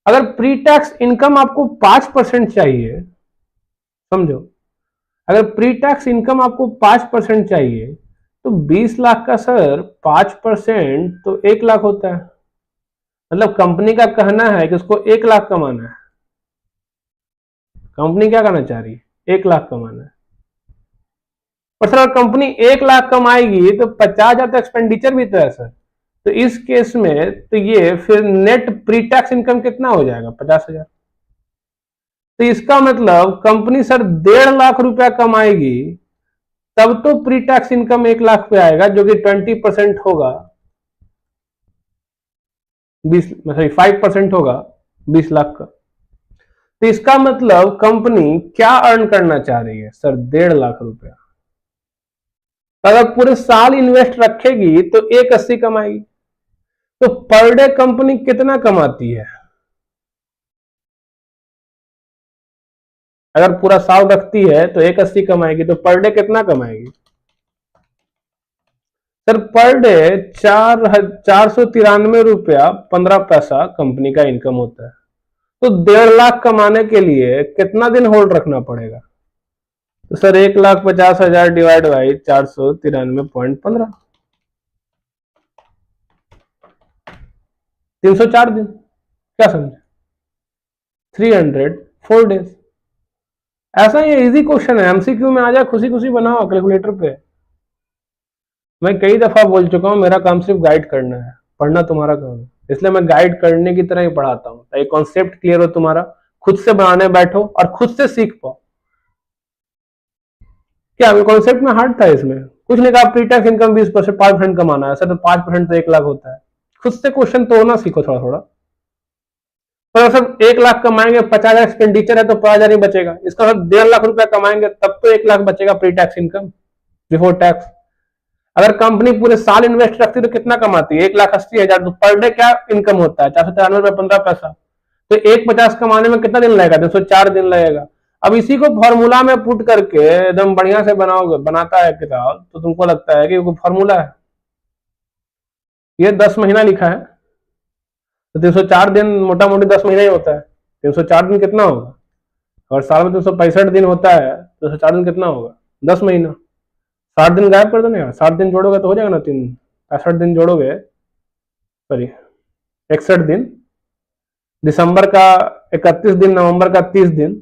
अगर प्री टैक्स इनकम आपको 5% चाहिए, समझो, अगर प्री टैक्स इनकम आपको 5% चाहिए तो 20 लाख का सर 5% तो 1 लाख होता है। मतलब कंपनी का कहना है कि उसको 1 लाख कमाना है। कंपनी क्या कहना चाह रही है, 1 लाख कमाना है। और सर कंपनी 1 लाख कमाएगी तो 50,000 तो एक्सपेंडिचर भी तो है सर। तो इस केस में तो ये फिर नेट प्री टैक्स इनकम कितना हो जाएगा, 50,000। तो इसका मतलब कंपनी सर 1.5 लाख रुपया कमाएगी तब तो प्री टैक्स इनकम 1 लाख पे आएगा, जो कि 20% होगा, 5% होगा 20 लाख का। तो इसका मतलब कंपनी क्या अर्न करना चाह रही है सर, 1.5 लाख रुपया। अगर पूरे साल इन्वेस्ट रखेगी तो 1,80 कमाएगी। तो पर डे कंपनी कितना कमाती है, अगर पूरा साल रखती है तो 1,80 कमाएगी, तो पर डे कितना कमाएगी सर, पर डे 493 रुपया 15 पैसा कंपनी का इनकम होता है। तो 1.5 लाख कमाने के लिए कितना दिन होल्ड रखना पड़ेगा, तो सर 1,50,000 डिवाइड बाई 493.15, 304 दिन। क्या समझे, 304 डेज। ऐसा ही इजी क्वेश्चन है, एमसीक्यू में आ जाए खुशी खुशी बनाओ कैलकुलेटर पे। मैं कई दफा बोल चुका हूं मेरा काम सिर्फ गाइड करना है, पढ़ना तुम्हारा काम है। इसलिए मैं गाइड करने की तरह ही पढ़ाता हूं ताकि कॉन्सेप्ट क्लियर हो तुम्हारा, खुद से बनाने बैठो और खुद से सीख पाओ। क्या कॉन्सेप्ट में हार्ड था इसमें, कुछ नहीं कहा। प्री टैक्स इनकम 20%, 5% कमाना है सर, तो 5% तो 1 लाख होता है। खुद से क्वेश्चन तोड़ना सीखो थोड़ा थोड़ा। तो सर 1 लाख कमाएंगे, 50,000 एक्सपेंडिचर है तो 5,000 ही बचेगा। इसका मतलब 1.5 लाख रुपया कमाएंगे तब तो 1 लाख बचेगा pre tax income before tax. अगर कंपनी पूरे साल इन्वेस्ट रखती तो कितना कमाती है, 1,80,000। तो पर डे क्या इनकम होता है, 493 रुपये 15 पैसा। तो 1,50 कमाने में कितना दिन लगेगा, 204 दिन लगेगा। अब इसी को फॉर्मूला में पुट करके एकदम बढ़िया से बनाओगे, बनाता है किताब, तो तुमको लगता है कि वो फॉर्मूला है। ये 10 महीना लिखा है तो 304 दिन मोटा मोटी 10 महीना ही होता है। 304 दिन कितना होगा, और साल में 365 दिन होता है, 304 दिन कितना होगा, 10 महीना। 60 दिन गायब कर दो ना यार, 60 दिन जोड़ोगे तो हो जाएगा ना, 65 दिन जोड़ोगे, सॉरी 61 दिन, दिसंबर का 31 दिन, नवंबर का 30 दिन,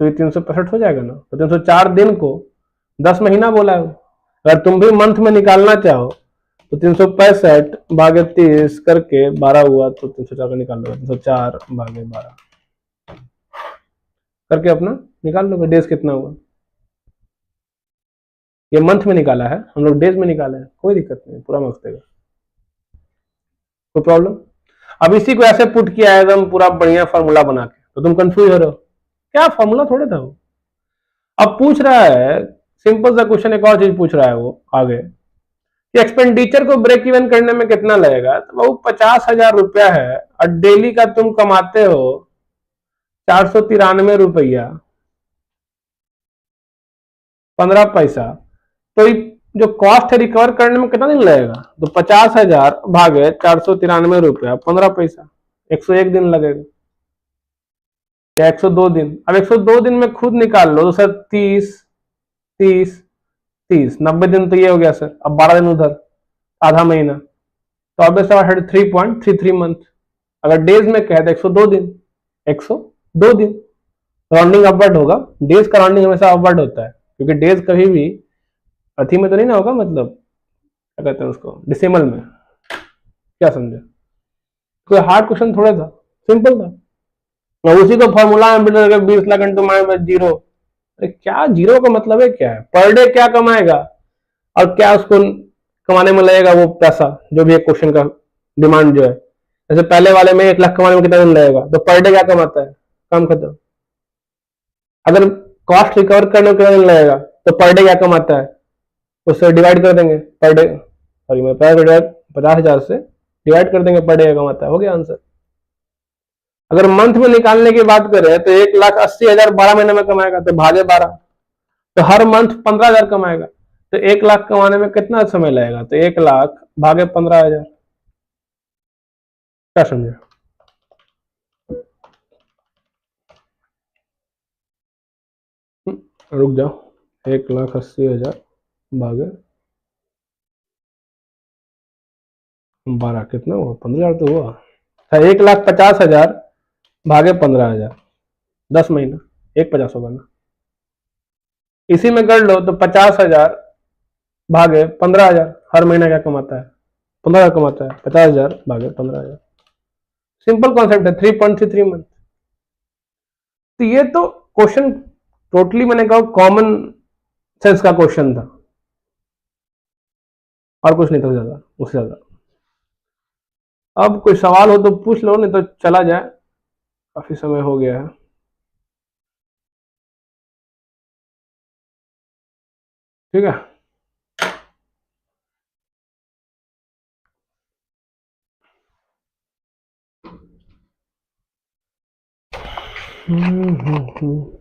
तो ये 365 हो जाएगा ना। तो 304 दिन को 10 महीना बोला है। अगर तुम भी मंथ में निकालना चाहो तो 365 भागे 30 करके 12 हुआ, तो 304 का निकाल लो, 304 भागे 12 करके अपना निकाल लो डेज कितना हुआ। ये मंथ में निकाला है, हम लोग डेज में निकाला है, कोई दिक्कत नहीं, पूरा मार्क्स देगा, कोई प्रॉब्लम। अब इसी को ऐसे पुट किया है एकदम पूरा बढ़िया फॉर्मूला बना के, तो तुम कंफ्यूज हो रहे हो, क्या फॉर्मूला थोड़े था वो। अब पूछ रहा है सिंपल सा क्वेश्चन, एक और चीज पूछ रहा है वो आगे कि एक्सपेंडिचर को ब्रेक इवन करने में कितना लगेगा। तो वो 50,000 रुपया है और डेली का तुम कमाते हो 493 रुपया 15 पैसा, तो जो कॉस्ट है रिकवर करने में कितना दिन लगेगा। तो 50,000 भागे 493 रुपया 15 पैसा, 101 दिन लगेगा या 102 दिन। अब 102 दिन में खुद निकाल लो तो सर 30 30 30 90 दिन तो ये हो गया सर। अब 12 दिन उधर, आधा महीना, तो अब 3.33 मंथ। अगर डेज में कहे तो 102 दिन, 102 दिन राउंडिंग अपवर्ड होगा। डेज का राउंडिंग हमेशा अपवर्ड होता है, क्योंकि डेज कभी भी अथी में तो नहीं ना होगा, मतलब क्या कहते हैं उसको, डिसिमल में। क्या समझे, कोई हार्ड क्वेश्चन थोड़ा था, सिंपल था। और उसी को फॉर्मूला में बिल्ड करके 20 लाख इंटू माइनस जीरो। अरे क्या जीरो का मतलब है, क्या है पर डे क्या कमाएगा और क्या उसको कमाने में लगेगा वो पैसा, जो भी एक क्वेश्चन का डिमांड जो है। जैसे पहले वाले में 1 लाख कमाने में कितना दिन लगेगा, तो पर डे क्या कमाता है, काम खत्म। अगर कॉस्ट रिकवर करने में कितना दिन लगेगा, तो पर डे क्या कमाता है, उससे डिवाइड कर देंगे पर डे, सॉरी मैं 50,000 से डिवाइड कर देंगे, पर डे क्या कमाता है, हो गया आंसर। अगर मंथ में निकालने की बात करें तो 1,80,000 12 महीने में कमाएगा, तो भागे 12, तो हर मंथ 15,000 कमाएगा, तो 1 लाख कमाने में कितना समय लगेगा, तो 1 लाख भागे 15,000। क्या समझे, रुक जाओ, 1,80,000 भागे 12 कितना हुआ, 15,000 तो हुआ। 1,50,000 भागे 15,000, 10 महीना, 1/50 होगा ना। इसी में कर लो तो 50,000 भागे 15,000, हर महीना क्या कमाता है, 15,000 कमाता है, 50,000 भागे 15,000। सिंपल कॉन्सेप्ट है, 3.33 मंथ। तो ये तो क्वेश्चन टोटली मैंने कहा कॉमन सेंस का क्वेश्चन था, और कुछ नहीं था ज्यादा, उससे ज्यादा। अब कोई सवाल हो तो पूछ लो, नहीं तो चला जाए, काफी समय हो गया है। ठीक है, हम्म।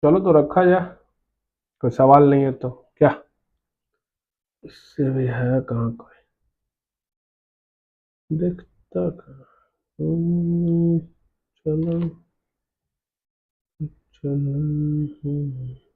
चलो तो रखा जाए, कोई सवाल नहीं है तो क्या, इससे भी है कहाँ कोई देखता कहाँ। चलो चलो।